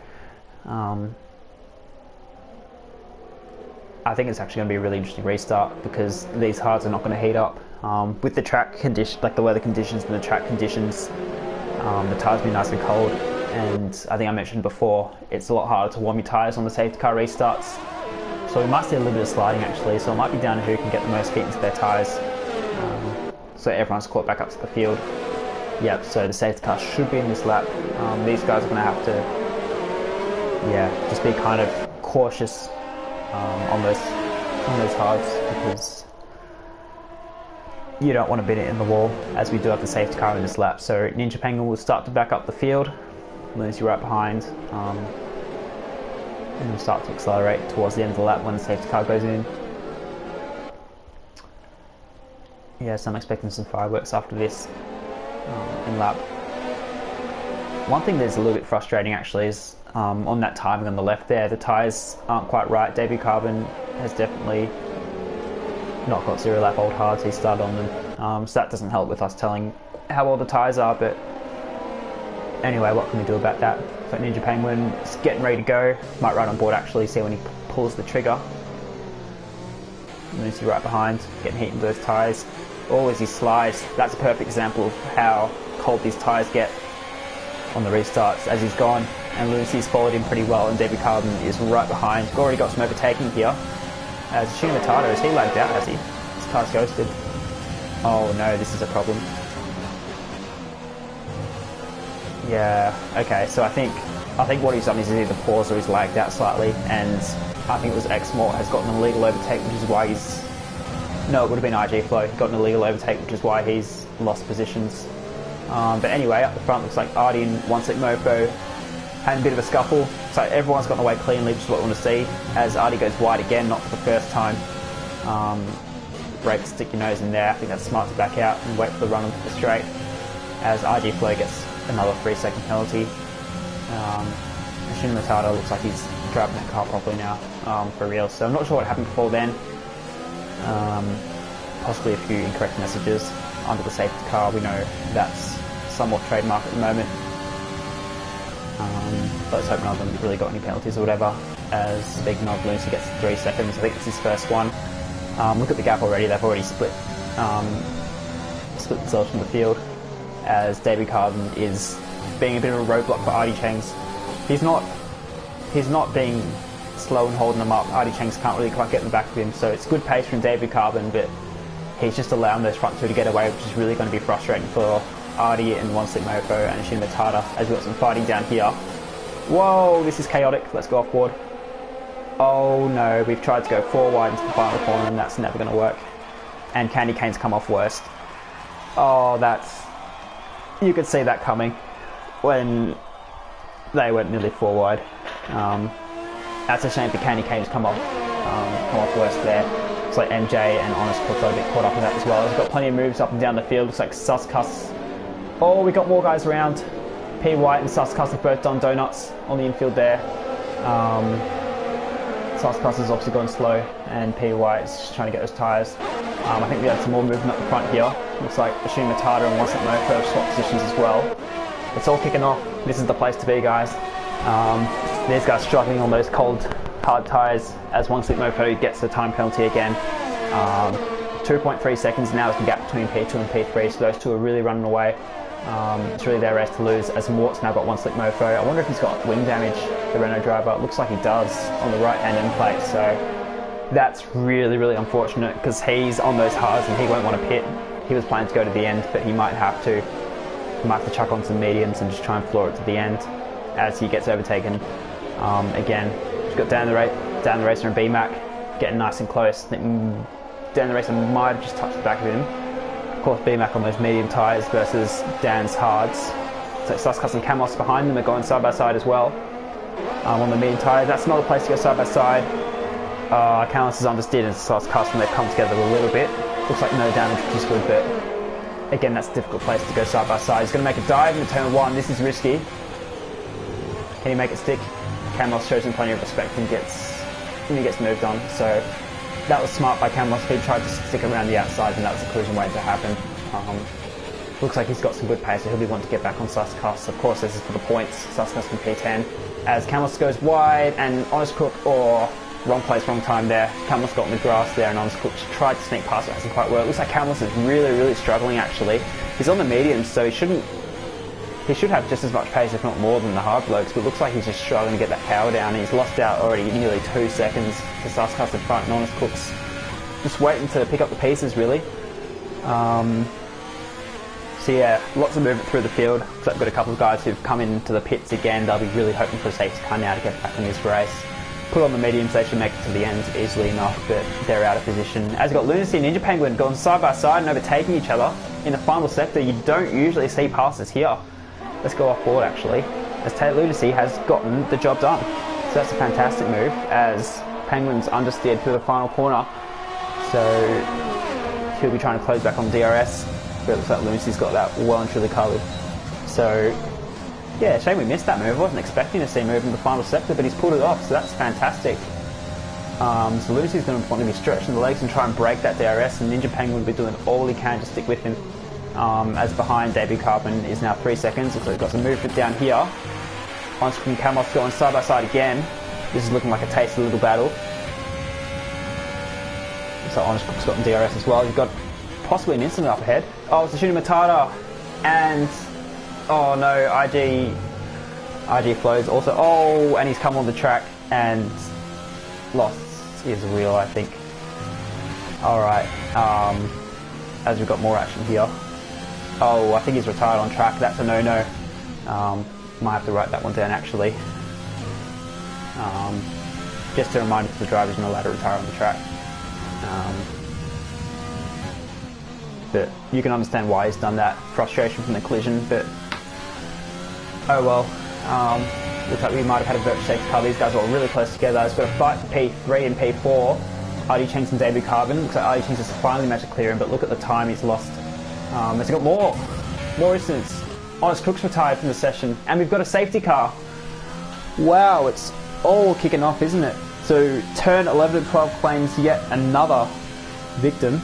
I think it's actually going to be a really interesting restart, because these hards are not going to heat up. With the track condition, like the weather conditions and the track conditions, the tyres will be nice and cold, and I think I mentioned before, it's a lot harder to warm your tyres on the safety car restarts. So we might see a little bit of sliding actually, so it might be down to who can get the most heat into their tyres. So everyone's caught back up to the field. Yep, so the safety car should be in this lap. These guys are going to have to, just be kind of cautious on those hards, because you don't want to beat it in the wall, as we do have the safety car in this lap. So Ninja Penguin will start to back up the field, Lunacy right behind, and we'll start to accelerate towards the end of the lap when the safety car goes in. Yes, I'm expecting some fireworks after this in lap. One thing that's a little bit frustrating actually is on that timing on the left there, the tyres aren't quite right. Davey Carbon has definitely not got 0 lap old hards, he started on them, so that doesn't help with us telling how old the tyres are, but anyway, what can we do about that? So Ninja Penguin is getting ready to go, might ride on board actually, see when he pulls the trigger. Lunacy right behind, getting heat into those tyres. As he slides, that's a perfect example of how cold these tyres get on the restarts as he's gone, and Lunacy's followed him pretty well, and Davey Carbon is right behind. Already got some overtaking here. As Shima Matata, is he lagged out, has he? His car's ghosted. Oh no, this is a problem. Yeah, okay, so I think what he's done is either paused or he's lagged out slightly, and I think it was Xmort has gotten an illegal overtake, which is why he's... No, it would have been IG Flow. He got an illegal overtake, which is why he's lost positions. But anyway, up the front looks like Artie and One Slick Mofo had a bit of a scuffle. So everyone's gotten away cleanly, which is what we want to see. As Artie goes wide again, not for the first time. Brake, stick your nose in there. I think that's smart to back out and wait for the run onto the straight. As IG Flow gets another 3-second penalty. Shima Matata looks like he's driving that car properly now, for real. So I'm not sure what happened before then. Possibly a few incorrect messages under the safety car. We know that's somewhat trademark at the moment. Let's hope none of them really got any penalties or whatever. As speaking of, Lunacy gets 3 seconds. I think it's his first one. Look at the gap already. They've already split themselves from the field. As Davey Carbon is being a bit of a roadblock for Artie Changs. He's not being slow and holding them up. Artie Changs can't really quite get in the back of him, so it's good pace from Davey Carbon, but he's just allowing those front two to get away, which is really going to be frustrating for Artie and One Slick Mofo and Shima Matata, as we've got some fighting down here. Whoa, this is chaotic. Let's go off board. Oh no, we've tried to go 4 wide into the final corner and that's never going to work. And Candy Cane's come off worst. Oh, you could see that coming when they went nearly 4 wide. That's a shame for Candy Cane's come off worst there. Looks like MJ and Honest Cook got a bit caught up in that as well. He's got plenty of moves up and down the field. Looks like Suscuss. Oh, we got more guys around. P. White and Suscuss have both done donuts on the infield there. Suscuss has obviously gone slow, and P. White's just trying to get those tyres. I think we had some more movement up the front here. Looks like Shima Matata and One Slick Mofo have swapped positions as well. It's all kicking off. This is the place to be, guys. These guys struggling on those cold, hard tyres as One Slick Mofo gets the time penalty again. 2.3 seconds now is the gap between P2 and P3, so those two are really running away. It's really their race to lose, as Mort's now got One Slick Mofo. I wonder if he's got wing damage, the Renault driver. It looks like he does on the right hand end plate, so that's really, really unfortunate, because he's on those hards and he won't want to pit. He was planning to go to the end, but he might have to. He might have to chuck on some mediums and just try and floor it to the end as he gets overtaken. Again, we've got Dan the Racer and BMAC getting nice and close. I think Dan the Racer might have just touched the back of him. Of course, BMAC on those medium tyres versus Dan's hards. So Suscuss and Camos behind them are going side by side as well. On the medium tyres, that's not a place to go side by side. Camos is understeered and Suscuss, and they've come together a little bit. Looks like no damage, which is good, but again, that's a difficult place to go side by side. He's going to make a dive into turn 1. This is risky. Can he make it stick? Camos shows him plenty of respect and he gets moved on. So that was smart by Camos. He tried to stick around the outside, and that was a collision waiting to happen. Looks like he's got some good pace, so he'll be wanting to get back on Suscuss. Of course, this is for the points. Suscuss from P10. As Camos goes wide, and Honest Cook, wrong place, wrong time there. Camos got in the grass there, and Honest Cook tried to sneak past it. It hasn't quite worked. Looks like Camos is really, really struggling actually. He's on the mediums, so he he should have just as much pace, if not more, than the hard blokes, but looks like he's just struggling to get that power down. He's lost out already nearly 2 seconds to Suscast in front, and Honest Cook's just waiting to pick up the pieces, really. So yeah, lots of movement through the field. Looks like we've got a couple of guys who've come into the pits again. They'll be really hoping for a safety car now to get back in this race. Put on the mediums, they should make it to the end easily enough, but they're out of position. As you've got Lunacy and Ninja Penguin going side by side and overtaking each other in the final sector. You don't usually see passes here. Let's go off board actually, as Lunacy has gotten the job done. So that's a fantastic move, as Penguin's understeered through the final corner. So he'll be trying to close back on DRS, but it looks like Lunacy's got that well and truly covered. So yeah, shame we missed that move. I wasn't expecting to see him move in the final sector, but he's pulled it off, so that's fantastic. So Lunacy's going to want to be stretching the legs and try and break that DRS, and Ninja Penguin will be doing all he can to stick with him. As behind, Debut Carbon is now 3 seconds, so we've got some movement down here. On-screen Camos going side by side again. This is looking like a tasty little battle. So Honest Cook's got DRS as well. You've got possibly an incident up ahead. Oh, it's a Shooting Matata, and oh no, IG flows also. Oh, and he's come on the track and lost his wheel, I think. Alright, as we've got more action here. Oh, I think he's retired on track. That's a no-no. Might have to write that one down actually. Just a reminder to the drivers, you're not allowed to retire on the track. But you can understand why he's done that. Frustration from the collision, but oh well. Looks like we might have had a virtual safety car. These guys are all really close together. It's got a fight for P3 and P4. RD Chengs and Debut Carbon. Looks like RD Chengs has finally managed to clear him, but look at the time he's lost. He's got more incidents. Honest Cook's retired from the session, and we've got a safety car. Wow, it's all kicking off, isn't it? So turn 11 and 12 claims yet another victim.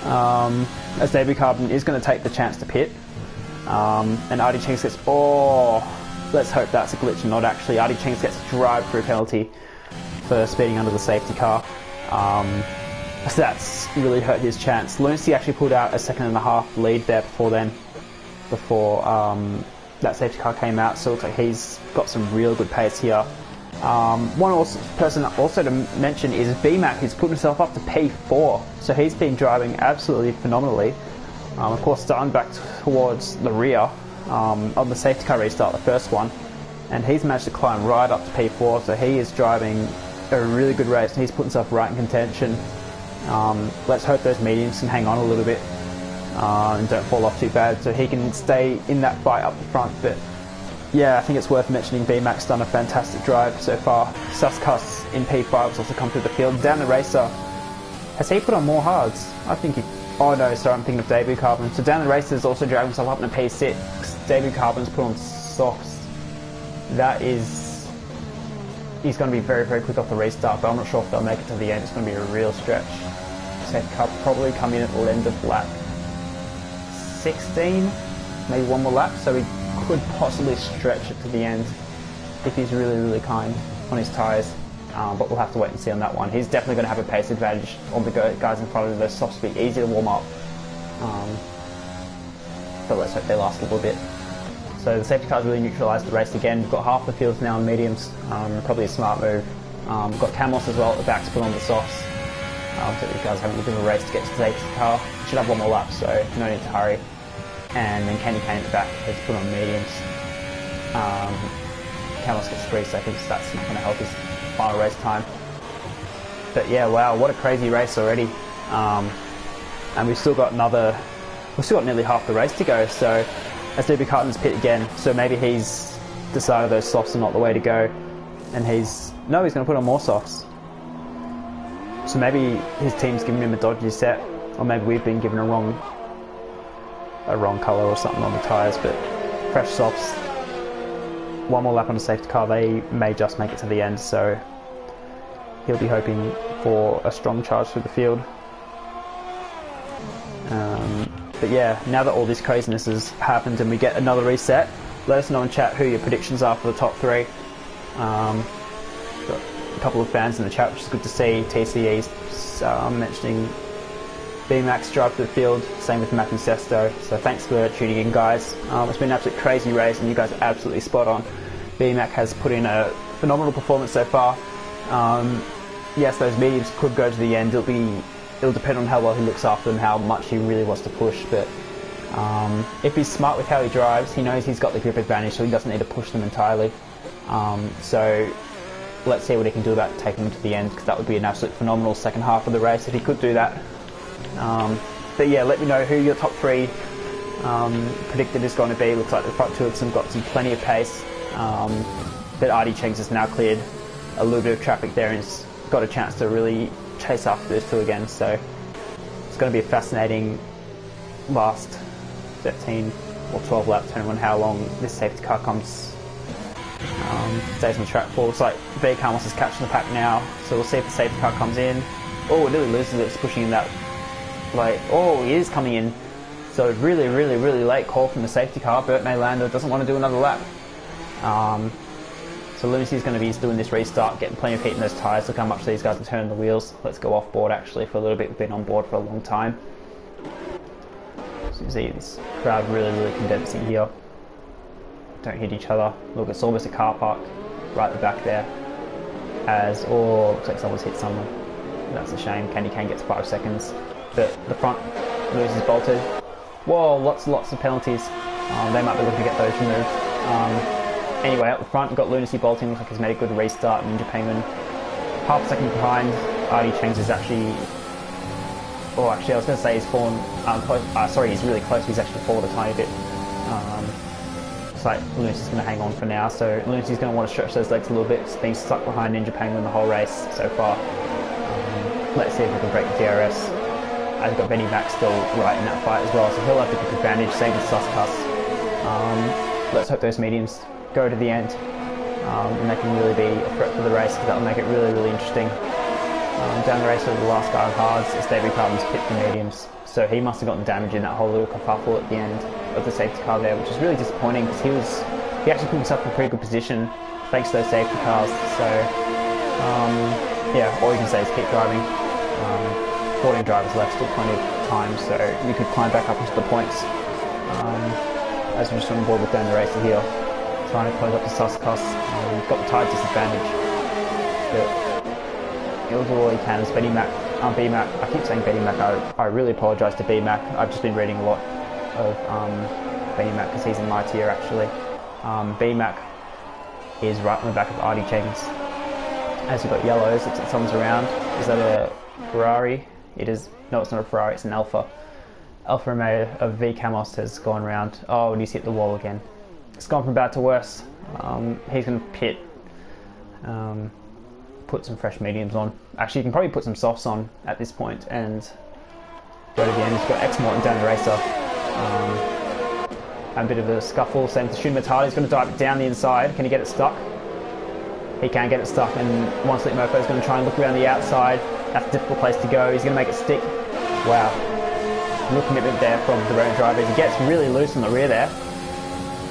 As Debut Carbon is going to take the chance to pit. And RD Chengs gets, let's hope that's a glitch and not actually. RD Chengs gets a drive-through penalty for speeding under the safety car. So that's really hurt his chance. Lunacy actually pulled out a 1.5 lead there before that safety car came out, so it looks like he's got some real good pace here. One person also to mention is BMAC, who's put himself up to P4, so he's been driving absolutely phenomenally. Of course, starting back towards the rear on the safety car restart, the first one, and he's managed to climb right up to P4, so he is driving a really good race and he's put himself right in contention. Let's hope those mediums can hang on a little bit and don't fall off too bad, so he can stay in that fight up the front. But yeah, I think it's worth mentioning BMAC's done a fantastic drive so far. Suscast in P5 has also come through the field. Down the Racer, has he put on more hards? I think he... Oh no, sorry, I'm thinking of Debut Carbon. So Down the Racer's also dragged himself up in a P6. Debut Carbon's put on softs. That is... He's going to be very, very quick off the restart, but I'm not sure if they'll make it to the end. It's going to be a real stretch. Safety car probably come in at the end of lap 16, maybe one more lap, so he could possibly stretch it to the end if he's really, really kind on his tyres. But we'll have to wait and see on that one. He's definitely going to have a pace advantage on the guys in front of him. Those softs will be easy to warm up. But let's hope they last a little bit. So the safety cars really neutralised the race again. We've got half the fields now on mediums, probably a smart move. We've got Camos as well at the back to put on the softs. So these guys having a bit of a race to get to the safety car. Should have one more lap, so no need to hurry. And then Candy Kane at the back has put on mediums. Camos gets 3 seconds, that's not going to help his final race time. But yeah, wow, what a crazy race already. And we've still got nearly half the race to go, so as Debut Carton's pit again, so maybe he's decided those softs are not the way to go, and he's going to put on more softs. So maybe his team's giving him a dodgy set, or maybe we've been given a wrong colour or something on the tyres, but fresh softs. One more lap on the safety car, they may just make it to the end, so he'll be hoping for a strong charge through the field. But yeah, now that all this craziness has happened and we get another reset, let us know in chat who your predictions are for the top 3. Got a couple of fans in the chat, which is good to see. TCE's mentioning B-Max drive to the field, same with Matthew Sesto. So thanks for tuning in, guys. It's been an absolute crazy race and you guys are absolutely spot on. B-Mac has put in a phenomenal performance so far. Yes, those mediums could go to the end. It'll depend on how well he looks after them, how much he really wants to push, but if he's smart with how he drives, he knows he's got the grip advantage, so he doesn't need to push them entirely. So let's see what he can do about taking them to the end, because that would be an absolute phenomenal second half of the race if he could do that. But yeah, let me know who your top three predicted is going to be. Looks like the front two of them got plenty of pace, but Artie Chengs has now cleared a little bit of traffic there and has got a chance to really chase after those two again. So it's going to be a fascinating last 13 or 12 laps, depending on how long this safety car stays on track for. Looks like V Carlos is catching the pack now, so we'll see if the safety car comes in. Oh, it nearly loses it. It's pushing in that. Like, oh, he is coming in. So really late call from the safety car. Bert Maylander doesn't want to do another lap. So Lunacy's going to be doing this restart, getting plenty of heat in those tyres. Look how much these guys are turning the wheels. Let's go off board actually for a little bit. We've been on board for a long time. So you can see this crowd really condensing here. Don't hit each other. Look, it's almost a car park right at the back there. Looks like someone's hit someone. That's a shame. Candy Cane gets 5 seconds. But the front loses bolted. Whoa, lots of penalties. They might be looking to get those removed. Anyway, up the front, we've got Lunacy bolting. Looks like he's made a good restart. Ninja Penguin half a second behind. Artie Chengs is actually... Oh, actually, I was going to say he's fallen... sorry, he's really close. He's actually fallen a tiny bit. Looks like Lunacy's going to hang on for now. So Lunacy's going to want to stretch those legs a little bit. It's been stuck behind Ninja Penguin the whole race so far. Let's see if we can break the DRS. I've got Benny Mac still right in that fight as well, so he'll have the quick advantage, same with Suscus. Let's hope those mediums go to the end, and they can really be a threat for the race, because that'll make it really interesting. Down the race, the last guy on hards is David Carlin's pit for mediums, so he must have gotten damage in that whole little kerfuffle at the end of the safety car there, which is really disappointing, because he actually put himself in a pretty good position thanks to those safety cars. So yeah, all you can say is keep driving. 14 drivers left, still plenty of time, so you could climb back up into the points. As we're just on board with down the race here, trying to close up the Suscus. Got the tire disadvantage, but he'll do all he can. As B-Mac, I keep saying B-Mac, I really apologise to B-Mac. I've just been reading a lot of B-Mac because he's in my tier actually. B-Mac is right on the back of Artie Chengs. As you've got yellows, looks like someone's around. Is that a Ferrari? It is. No, it's not a Ferrari, it's an Alfa. Alfa Romeo of V Camos has gone round. Oh, and he's hit the wall again. It's gone from bad to worse. He's going to pit, put some fresh mediums on. Actually, you can probably put some softs on at this point and go to the end. He's got X-Morton down the racer. A bit of a scuffle. Same with Shun Matata. He's going to dive it down the inside. Can he get it stuck? He can get it stuck, and One Slip Mofo is going to try and look around the outside. That's a difficult place to go. He's going to make it stick. Wow. Real commitment there from the road driver. He gets really loose in the rear there,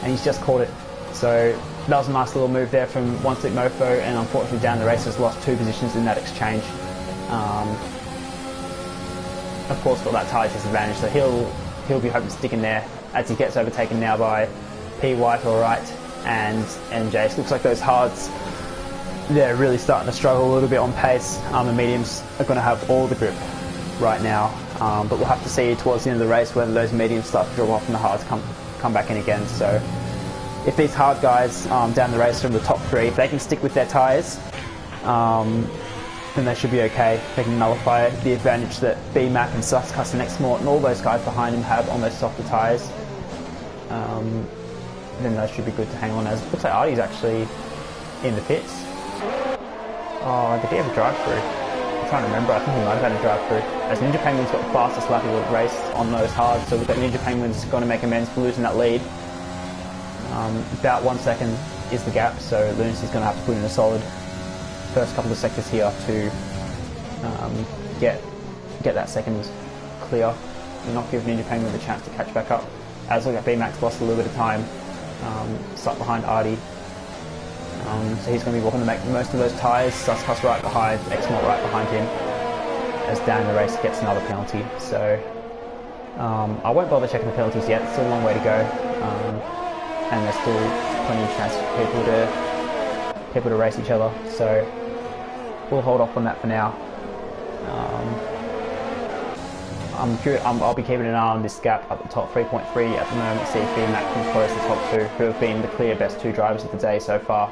and he's just caught it. So that was a nice little move there from One Slip Mofo, and unfortunately down the race has lost 2 positions in that exchange. Of course got that tyre disadvantage, so he'll be hoping to stick in there as he gets overtaken now by P. White or Wright and MJ. So looks like those hards, they're really starting to struggle a little bit on pace. The mediums are going to have all the grip right now, but we'll have to see towards the end of the race whether those mediums start to drop off and the hards come back in again. So if these hard guys down the race from the top 3, if they can stick with their tyres, then they should be okay. They can nullify the advantage that B-Mac and Suscus and X-Mort and all those guys behind him have on those softer tyres. Then those should be good to hang on as. Looks like Artie's actually in the pits. Oh, did he have a drive-through? I'm trying to remember. I think he might have had a drive-through. As Ninja Penguin's got the fastest lap of the race on those hards, so we've got Ninja Penguin's going to make amends for losing that lead. About 1 second is the gap, so Lunacy's going to have to put in a solid first couple of sectors here to get that second clear and not give Ninja Penguin the chance to catch back up. As we got B-Max lost a little bit of time, stuck behind Artie. So he's going to be walking to make most of those tyres. Suscus right behind, X-Mort right behind him. as Dan the race gets another penalty. So I won't bother checking the penalties yet. It's still a long way to go, and there's still plenty of chance for people to race each other. So we'll hold off on that for now. I'll be keeping an eye on this gap at the top 3.3 at the moment, see if BMAC can close the top two, who have been the clear best two drivers of the day so far.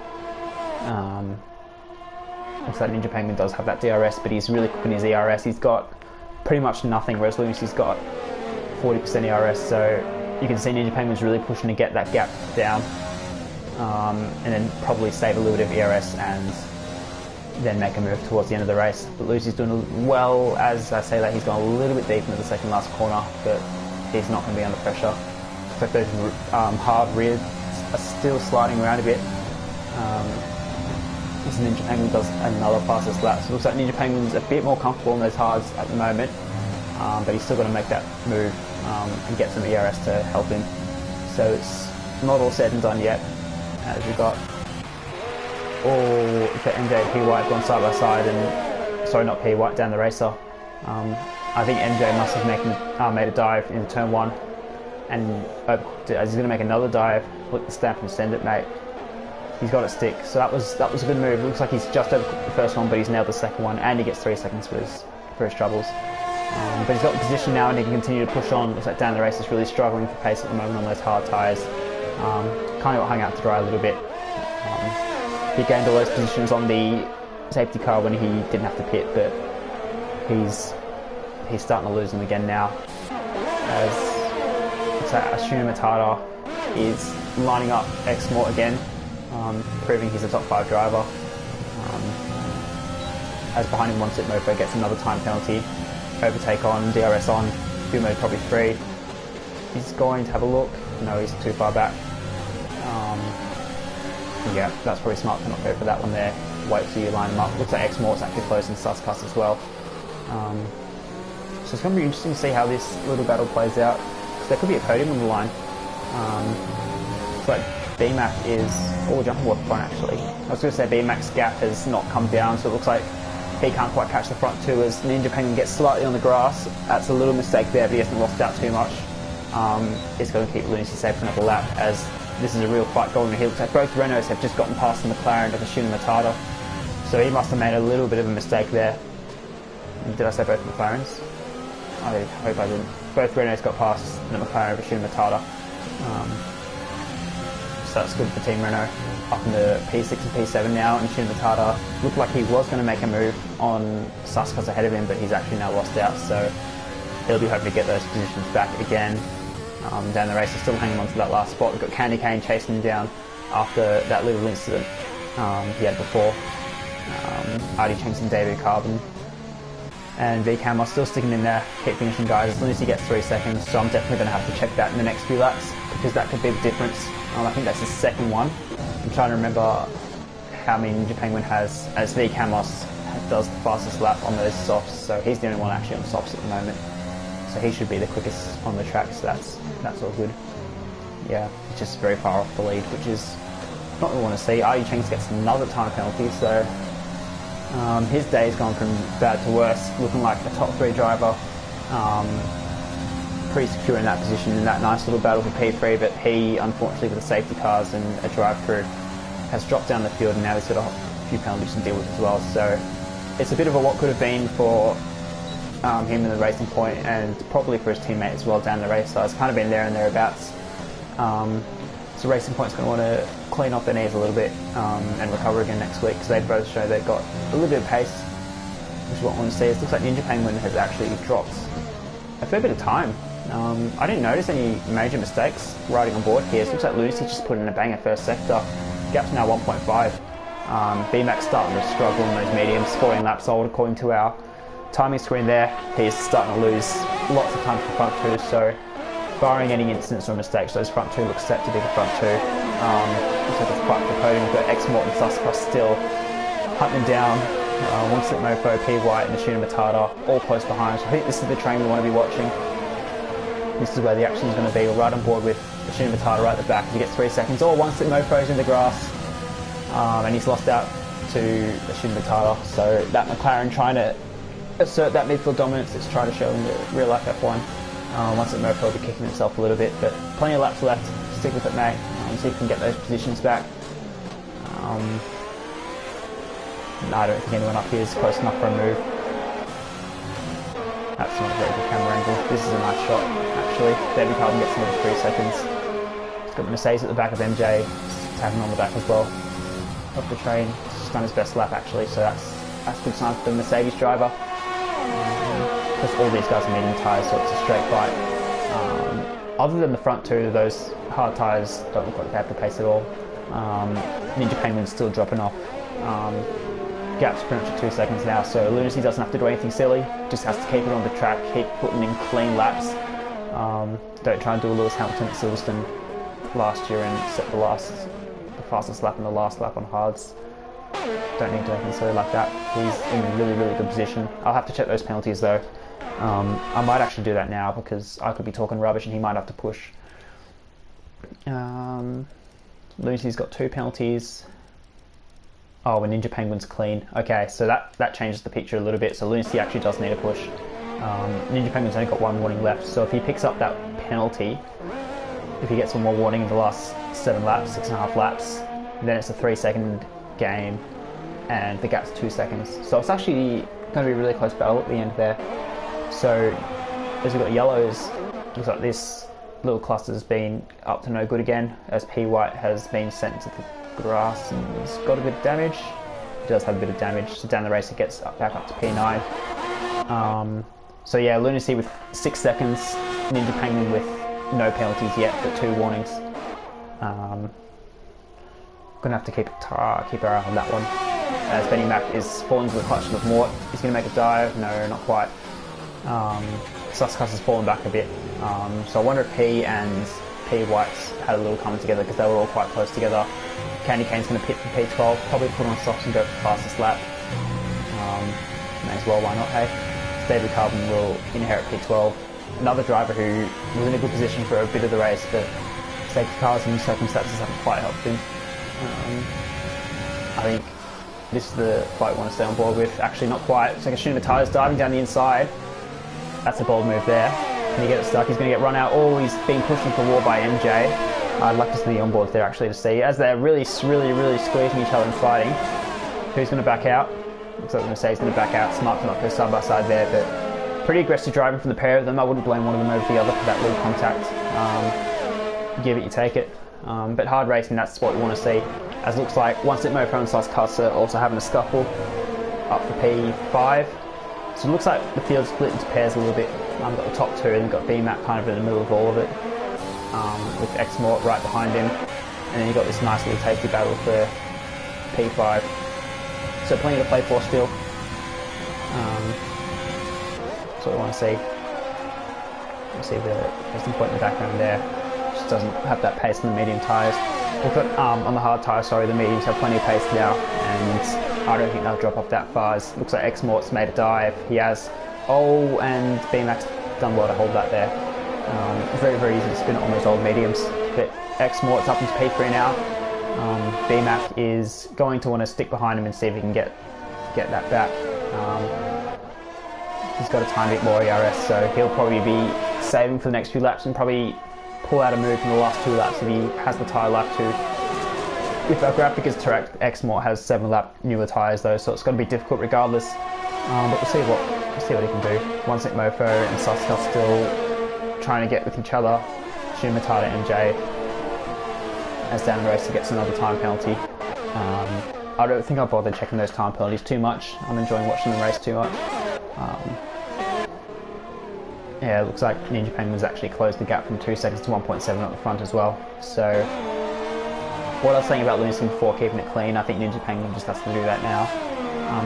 Looks like Ninja Penguin does have that DRS, but he's really quick in his ERS. He's got pretty much nothing, whereas Lucy's got 40% ERS, so you can see Ninja Penguin's really pushing to get that gap down, and then probably save a little bit of ERS and then make a move towards the end of the race. But Lucy's doing well. As I say that, he's gone a little bit deep into the second last corner, but he's not going to be under pressure. So those hard rears are still sliding around a bit. As Ninja Penguin does another fastest lap. So it looks like Ninja Penguin's a bit more comfortable in those hards at the moment, but he's still got to make that move and get some ERS to help him. So it's not all said and done yet, as we've got all for MJ and P White gone side by side, and sorry, not P White, Dan the racer. I think MJ must have made a dive in turn one, and he's going to make another dive. Look the stamp and send it, mate. He's got it stick, so that was a good move. Looks like he's just over the first one, but he's nailed the second one, and he gets 3 seconds for his troubles. But he's got the position now, and he can continue to push on. Looks like Dan the racer is really struggling for pace at the moment on those hard tyres. Kind of got hung out to dry a little bit. He gained all those positions on the safety car when he didn't have to pit, but he's starting to lose them again now. As Ashuna Matata is lining up X-Mort again, proving he's a top 5 driver. As behind him, One Sit Mofo gets another time penalty. Overtake on, DRS on, fuel mode probably 3. He's going to have a look. No, he's too far back. Yeah, that's probably smart to not go for that one there. Wait till you line them up. Looks like X-Mort's actually close in Suscus as well. So it's going to be interesting to see how this little battle plays out, because there could be a podium on the line. Looks like BMAC is all jumping off the front actually. I was going to say BMAC's gap has not come down, so it looks like he can't quite catch the front two as Ninja Penguin gets slightly on the grass. That's a little mistake there, but he hasn't lost out too much. He's going to keep Lunacy safe for another lap, as this is a real fight going here. Looks like both Renaults have just gotten past the McLaren of Ashuna Matata, so he must have made a little bit of a mistake there. Did I say both McLarens? I hope I didn't. Both Renaults got past the McLaren of Ashuna Matata. So that's good for Team Renault. Up into P6 and P7 now, and Ashuna Matata looked like he was going to make a move on Suscus ahead of him, but he's actually now lost out, so he'll be hoping to get those positions back again. Dan the racer still hanging on to that last spot. We've got Candy Cane chasing him down after that little incident he had before. Artie Chenks and David Carbon. And VCam are still sticking in there, keep finishing guys, as soon as he gets 3 seconds, so I'm definitely going to have to check that in the next few laps, because that could be the difference. I think that's the second one. I'm trying to remember how many Ninja Penguin has, as VCamos does the fastest lap on those softs, so he's the only one actually on softs at the moment. So he should be the quickest on the track, so that's all good. Yeah, he's just very far off the lead, which is not what we want to see. Artie Chenks gets another time penalty, so his day's gone from bad to worse, looking like a top 3 driver. Pretty secure in that position in that nice little battle for P3, but he, unfortunately, with the safety cars and a drive-through, has dropped down the field, and now he's got a few penalties to deal with as well. So it's a bit of a what could have been for him in the racing point, and probably for his teammate as well down the race. So it's kind of been there and thereabouts. So Racing Point's going to want to clean off their knees a little bit and recover again next week, because they both show they've got a little bit of pace, which is what I want to see. It looks like Ninja Penguin has actually dropped a fair bit of time. I didn't notice any major mistakes riding on board here. So it looks like Lucy just put in a banger first sector. Gap's now 1.5. BMAC's starting to struggle in those mediums, 14 laps old according to our timing screen there. He's starting to lose lots of time for front two, so barring any incidents or mistakes, those front two look set to be the front two. So the fight for the podium, we've got X-Mort and Suscus still hunting down. One Slip Mofo, P White and Ashuna Matata all close behind. So I think this is the train we want to be watching. This is where the action is going to be. We're right on board with Ashuna Matata right at the back. He gets 3 seconds. Or One Slip Mofo's in the grass, and he's lost out to Ashuna Matata. So that McLaren trying to assert that midfield dominance it's trying to show in the real life F1. Once at Mofo, he'll be kicking himself a little bit, but plenty of laps left. Stick with it, mate. See if we can get those positions back. No, I don't think anyone up here is close enough for a move. That's not a very good camera angle. This is a nice shot, actually. David Carbon gets another 3 seconds. He's got Mercedes at the back of MJ, tagging on the back as well. Off the train, he's done his best lap actually, so that's a good sign for the Mercedes driver. Because all these guys are medium tyres, so it's a straight fight. Other than the front two, those hard tyres don't look like they have the pace at all. Ninja Penguin's still dropping off. Gap's pretty much at 2 seconds now, so Lunacy doesn't have to do anything silly, just has to keep it on the track, keep putting in clean laps. Don't try and do a Lewis Hamilton at Silverstone last year and set the fastest lap and the last lap on hards. Don't need to do anything silly like that. He's in a really, really good position. I'll have to check those penalties though. I might actually do that now because I could be talking rubbish and he might have to push. Lunacy's got 2 penalties. Oh, and Ninja Penguin's clean. Okay, so that changes the picture a little bit. So Lunacy actually does need a push. Ninja Penguin's only got 1 warning left. So if he picks up that penalty, if he gets one more warning in the last 7 laps, 6.5 laps, then it's a 3-second game and the gap's 2 seconds. So it's actually going to be a really close battle at the end there. So as we've got yellows, looks like this little cluster's been up to no good again, as P White has been sent to the grass and he's got a bit of damage. He does have a bit of damage, so down the race it gets back up to P9. So yeah, Lunacy with 6 seconds, Ninja Penguin with no penalties yet, but 2 warnings. Gonna have to keep our eye on that one. As Benny Mac is falling to the clutch of Mort. He's gonna make a dive. No, not quite. Suscus has fallen back a bit. So I wonder if he and P White's had a little coming together because they were all quite close together. Candy Cane's gonna pit for P12, probably put on socks and go for the fastest lap. May as well, why not, hey? David Carbon will inherit P12. Another driver who was in a good position for a bit of the race, but safety cars and circumstances haven't quite helped him. I think this is the fight we want to stay on board with. Actually, not quite. It's like a shooting the tyres, diving down the inside. That's a bold move there. Can he get it stuck? He's going to get run out. Oh, he's being pushed into the wall by MJ. I'd like to see the onboards there actually to see. As they're really squeezing each other and fighting. Who's going to back out? Looks like I'm going to say he's going to back out. Smart to not go side by side there, but pretty aggressive driving from the pair of them. I wouldn't blame one of them over the other for that little contact. Give it, you take it. But hard racing, that's what we want to see. As it looks like once it Mofo and Suscus are also having a scuffle up for P5. So it looks like the field's split into pairs a little bit. Got the top 2 and got BMAC kind of in the middle of all of it. With X-Mort right behind him. And then you've got this nice little tasty battle for P5. So plenty to play for still. That's what we want to see. You see the racing point in the background there. Just doesn't have that pace in the medium tyres. We've got on the hard tyres, sorry, the mediums have plenty of pace now, and I don't think they'll drop off that far. It looks like X-Mort's made a dive. He has. Oh, and BMAC's done well to hold that there. Very easy to spin it on those old mediums. But X-Mort's up into P3 now. BMAC is going to want to stick behind him and see if he can get that back. He's got a tiny bit more ERS, so he'll probably be saving for the next few laps and probably pull out a move from the last 2 laps if he has the tyre lap too. If our graphic is correct, X-Mort has 7 lap newer tyres though, so it's going to be difficult regardless. But we'll see what he can do. Once it Mofo and Suscus still trying to get with each other. Shumatada MJ as down the race he gets another time penalty. I don't think I'll bother checking those time penalties too much. I'm enjoying watching them race too much. Yeah, it looks like Ninja Penguin's actually closed the gap from 2 seconds to 1.7 at the front as well. So, what I was saying about Lunacy before, keeping it clean, I think Ninja Penguin just has to do that now.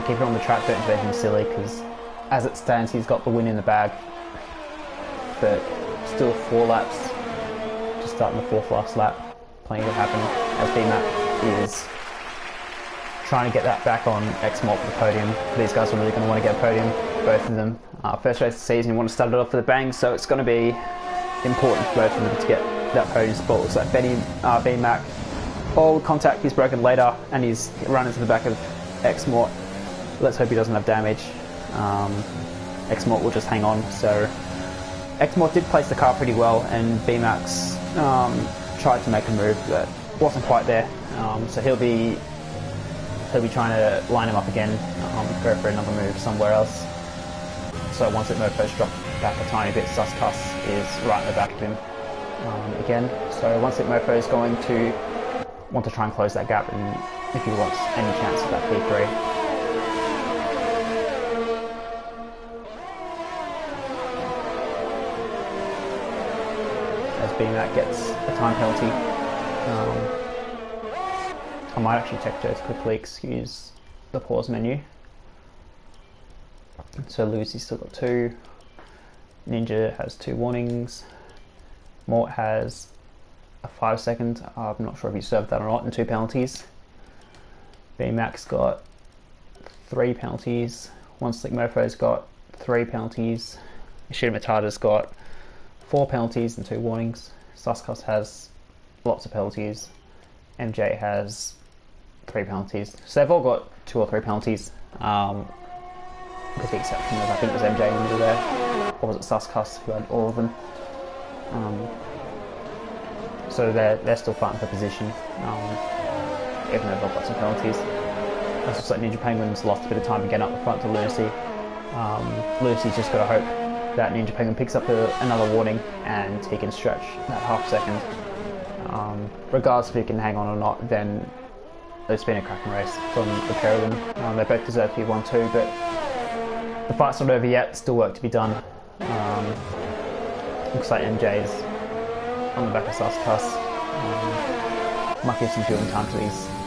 Keep it on the track, don't do anything silly, because as it stands, he's got the win in the bag. But still 4 laps, just starting the 4th last lap. Plenty to happen as BMAC is trying to get that back on X-Mort for the podium. These guys are really going to want to get a podium, both of them. First race of the season, you want to start it off with a bang, so it's going to be important for both of them to get that podium spot. Looks like BMAC, bold contact, he's broken later, and he's run into the back of X-Mort. Let's hope he doesn't have damage. Xmort will just hang on. So Xmort did place the car pretty well, and BMAX tried to make a move that wasn't quite there. So he'll be trying to line him up again, go for another move somewhere else. So once it Mofo's dropped back a tiny bit, Suscuss is right in the back of him again. So once it Mofo is going to want to try and close that gap, and if he wants any chance of that P3. As BMAC gets a time penalty. I might actually check those quickly, excuse the pause menu. So Lucy's still got 2, Ninja has 2 warnings, Mort has a 5 second, I'm not sure if he served that or not, and 2 penalties. BMAC's got 3 penalties, One Slick Mofo's got 3 penalties, Ishida Matada's got 4 penalties and 2 warnings, Suscuss has lots of penalties, MJ has 3 penalties. So they've all got 2 or 3 penalties, with the exception of, I think it was MJ in the middle there, or was it Suscuss who had all of them. So they're still fighting for position, even though they've got some penalties. It looks like Ninja Penguin's lost a bit of time to get up the front to Lunacy. Lunacy's just got to hope that Ninja Penguin picks up another warning and he can stretch that half second. Regardless if he can hang on or not, then it's been a cracking race from the pair of them. They both deserve to be 1-2, but the fight's not over yet, still work to be done. Looks like MJ's on the back of Suscuss. Might give some fueling time to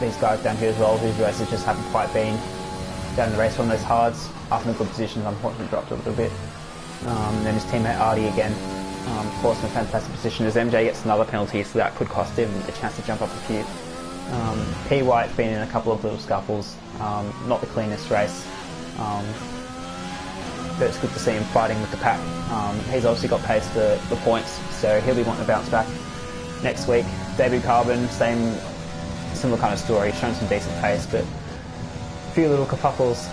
these guys down here as well, whose races just haven't quite been down the race on those hards. After a good position, unfortunately dropped a little bit. And then his teammate Artie again, forced in a fantastic position as MJ gets another penalty, so that could cost him a chance to jump up a few. P. White's been in a couple of little scuffles, not the cleanest race, but it's good to see him fighting with the pack. He's obviously got pace for the points, so he'll be wanting to bounce back next week. Debut Carbon, similar kind of story, shown some decent pace, but a few little kerfuffles.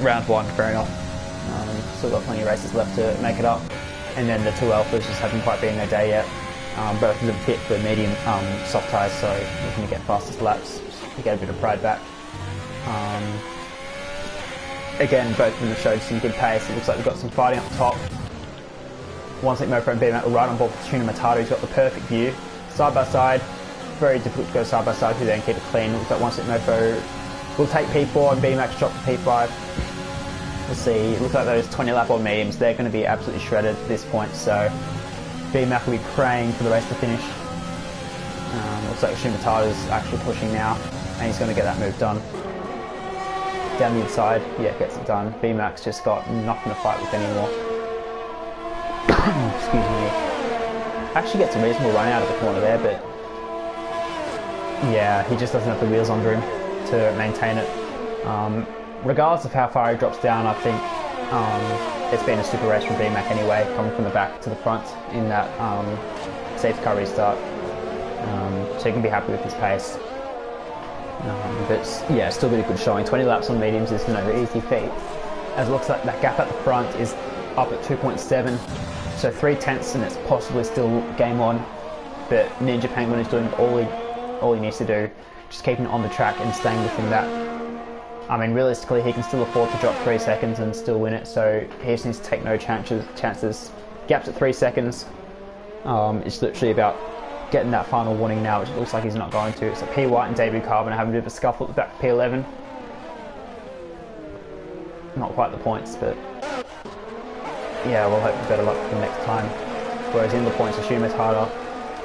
Round 1, fair enough. Still got plenty of races left to make it up. And then the 2 Alphas just haven't quite been their day yet. Both of them fit for medium soft tyres, so looking to get fastest laps to get a bit of pride back. Again, both of them have showed some good pace. It looks like we've got some fighting up top. One Slick Mofo and BMAC are right on board with Tuna Matata, who's got the perfect view. Side by side, very difficult to go side by side to then keep it clean. Looks like One Slick Mofo will take P4 and BMAC drop to P5. We'll see. It looks like those 20 lap on mediums, they're going to be absolutely shredded at this point, so BMAC will be praying for the race to finish. Looks like Shimatada's actually pushing now, and he's going to get that move done. Down the inside, yeah, gets it done. BMAC's just got nothing to fight with anymore. Excuse me. Actually gets a reasonable run out of the corner there, but yeah, he just doesn't have the wheels under him to maintain it. Regardless of how far he drops down, I think it's been a super race from BMAC anyway, coming from the back to the front in that safety car restart. So you can be happy with his pace. But yeah, still been a good showing. 20 laps on mediums is no easy feat. As it looks like that gap at the front is up at 2.7, so 3/10 and it's possibly still game on. But Ninja Penguin is doing all he needs to do, just keeping it on the track and staying within that. I mean, realistically, he can still afford to drop 3 seconds and still win it, so he just needs to take no chances. Gaps at 3 seconds. It's literally about getting that final warning now, which it looks like he's not going to. So P. White and Debut Carbon are having a bit of a scuffle at the back of P11. Not quite the points, but yeah, we'll hope for better luck for next time. Whereas in the points, Ashuma Tada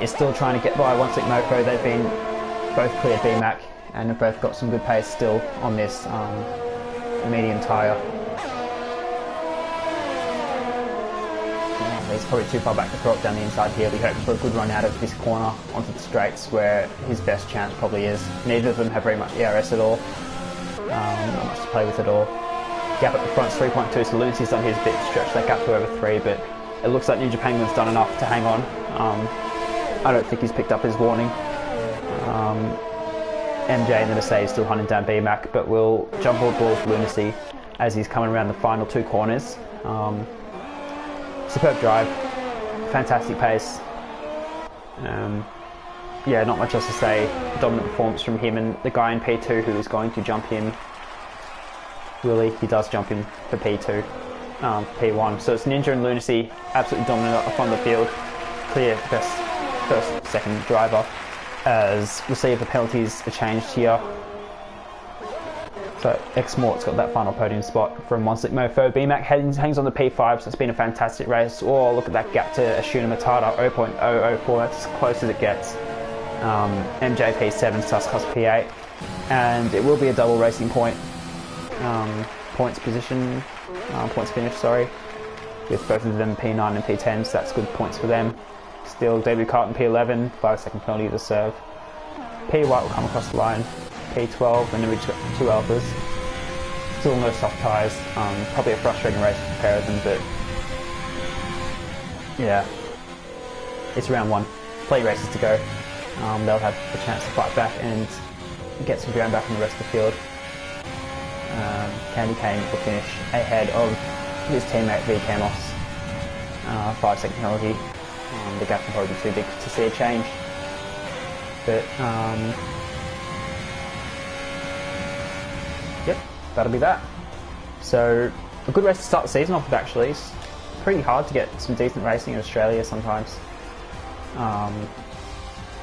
is still trying to get by One Slick Mofo. They've been both cleared BMAC and have both got some good pace still on this medium tyre. He's probably too far back to throw it down the inside here. We're hoping for a good run out of this corner onto the straights where his best chance probably is. Neither of them have very much ERS at all. Not much to play with at all. Gap at the front's 3.2, so Lunacy's done his bit to stretch that gap to over 3, but it looks like Ninja Penguin's done enough to hang on. I don't think he's picked up his warning. MJ and the Mercedes still hunting down BMAC, but we'll jump on board with Lunacy as he's coming around the final 2 corners. Superb drive, fantastic pace. Yeah, not much else to say. Dominant performance from him and the guy in P2 who is going to jump him. Really, he does jump him for P2, P1. So it's Ninja and Lunacy, absolutely dominant up on the field. Clear best first, second driver. As we'll see if the penalties are changed here. So X-Mort's got that final podium spot from One Slick Mofo. BMAC hangs on the P5, so it's been a fantastic race. Oh, look at that gap to Ashuna Matata, 0.004, that's as close as it gets. MJ P7, Suscos P8, and it will be a double racing point. Points finish, sorry, with both of them P9 and P10, so that's good points for them. Still, David Carton P11, 5-second penalty to serve. P White will come across the line, P12, and then we've got 2 alphas. Still no soft tyres, probably a frustrating race to compare them, but yeah, it's round 1, plenty races to go. They'll have a chance to fight back and get some ground back on the rest of the field. Candy Cane will finish ahead of his teammate V Camos. 5-second penalty. The gap will probably be too big to see a change. But yep, that'll be that. So a good race to start the season off with actually. It's pretty hard to get some decent racing in Australia sometimes.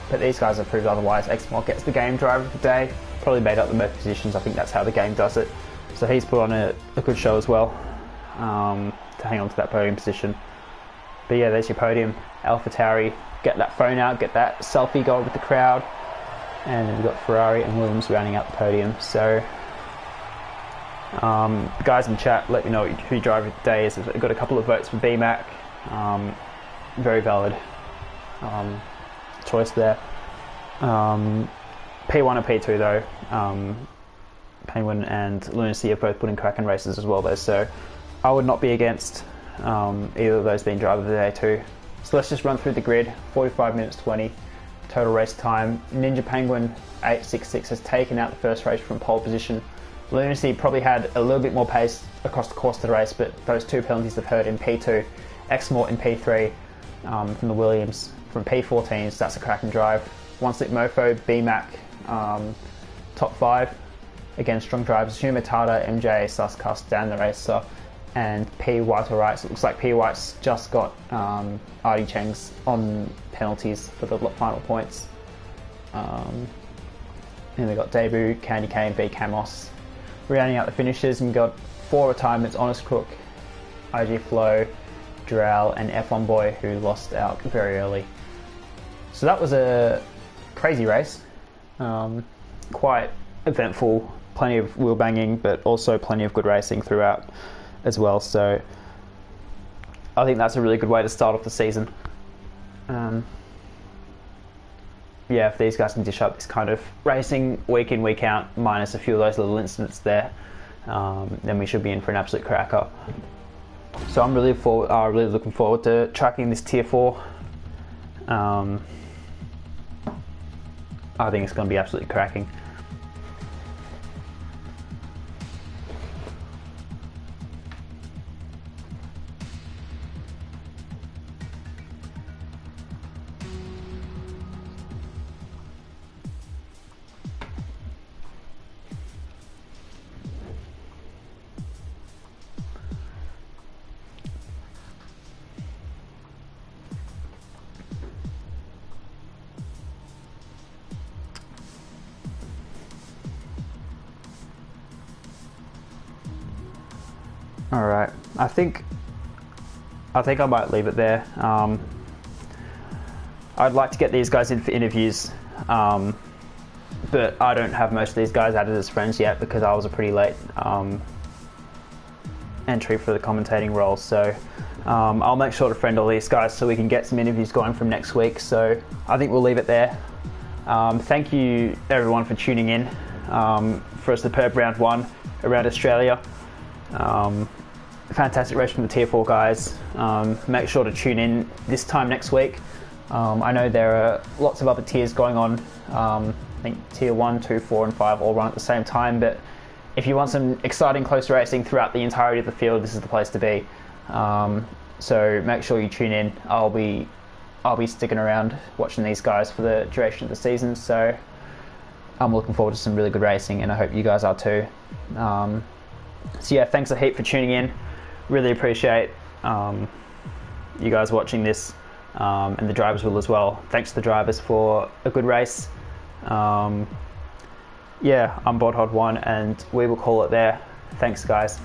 But these guys have proved otherwise. X-Mod gets the game driver of the day. Probably made up the most positions. I think that's how the game does it. So he's put on a good show as well to hang on to that podium position. But yeah, there's your podium. AlphaTauri, get that phone out, get that selfie going with the crowd. And then we've got Ferrari and Williams rounding out the podium. So guys in chat, let me know who your driver of the day is. I've got a couple of votes for BMAC. Very valid choice there. P1 and P2 though, Penguin and Lunacy have both put in cracking races as well though, so I would not be against either of those being driver of the day too. So let's just run through the grid. 45 minutes 20 total race time. Ninja Penguin 866 has taken out the first race from pole position. Lunacy probably had a little bit more pace across the course of the race, but those 2 penalties have hurt in P2. X-Mort in P3 from the Williams. From P14, so that's a cracking drive. One Slick Mofo, BMAC, top 5. Again, strong drivers. Humatata, MJ, Suscus, Dan the Racer, and P White or right. So it looks like P White's just got Artie Cheng's on penalties for the final points. And we've got Debut, Candy Cane, B Camos. Rounding out the finishes, and we've got 4 retirements: Honest Crook, IG Flow, Dural, and F1 Boy, who lost out very early. So that was a crazy race, quite eventful, plenty of wheel banging, but also plenty of good racing throughout as well. So I think that's a really good way to start off the season. Yeah, if these guys can dish up this kind of racing week in, week out, minus a few of those little incidents there, then we should be in for an absolute cracker. So I'm really looking forward to tracking this Tier 4. I think it's going to be absolutely cracking. Alright, I think I might leave it there. I'd like to get these guys in for interviews, but I don't have most of these guys added as friends yet because I was a pretty late entry for the commentating role. So I'll make sure to friend all these guys so we can get some interviews going from next week. So I think we'll leave it there. Thank you everyone for tuning in for a superb round 1 around Australia. Fantastic race from the Tier 4 guys. Make sure to tune in this time next week. I know there are lots of other tiers going on. I think Tier 1, 2, 4 and 5 all run at the same time, but if you want some exciting close racing throughout the entirety of the field, this is the place to be. So make sure you tune in. I'll be sticking around watching these guys for the duration of the season, so I'm looking forward to some really good racing, and I hope you guys are too. So yeah, thanks a heap for tuning in. Really appreciate you guys watching this, and the drivers will as well. Thanks to the drivers for a good race. Yeah, I'm BoardHod1, and we will call it there. Thanks guys.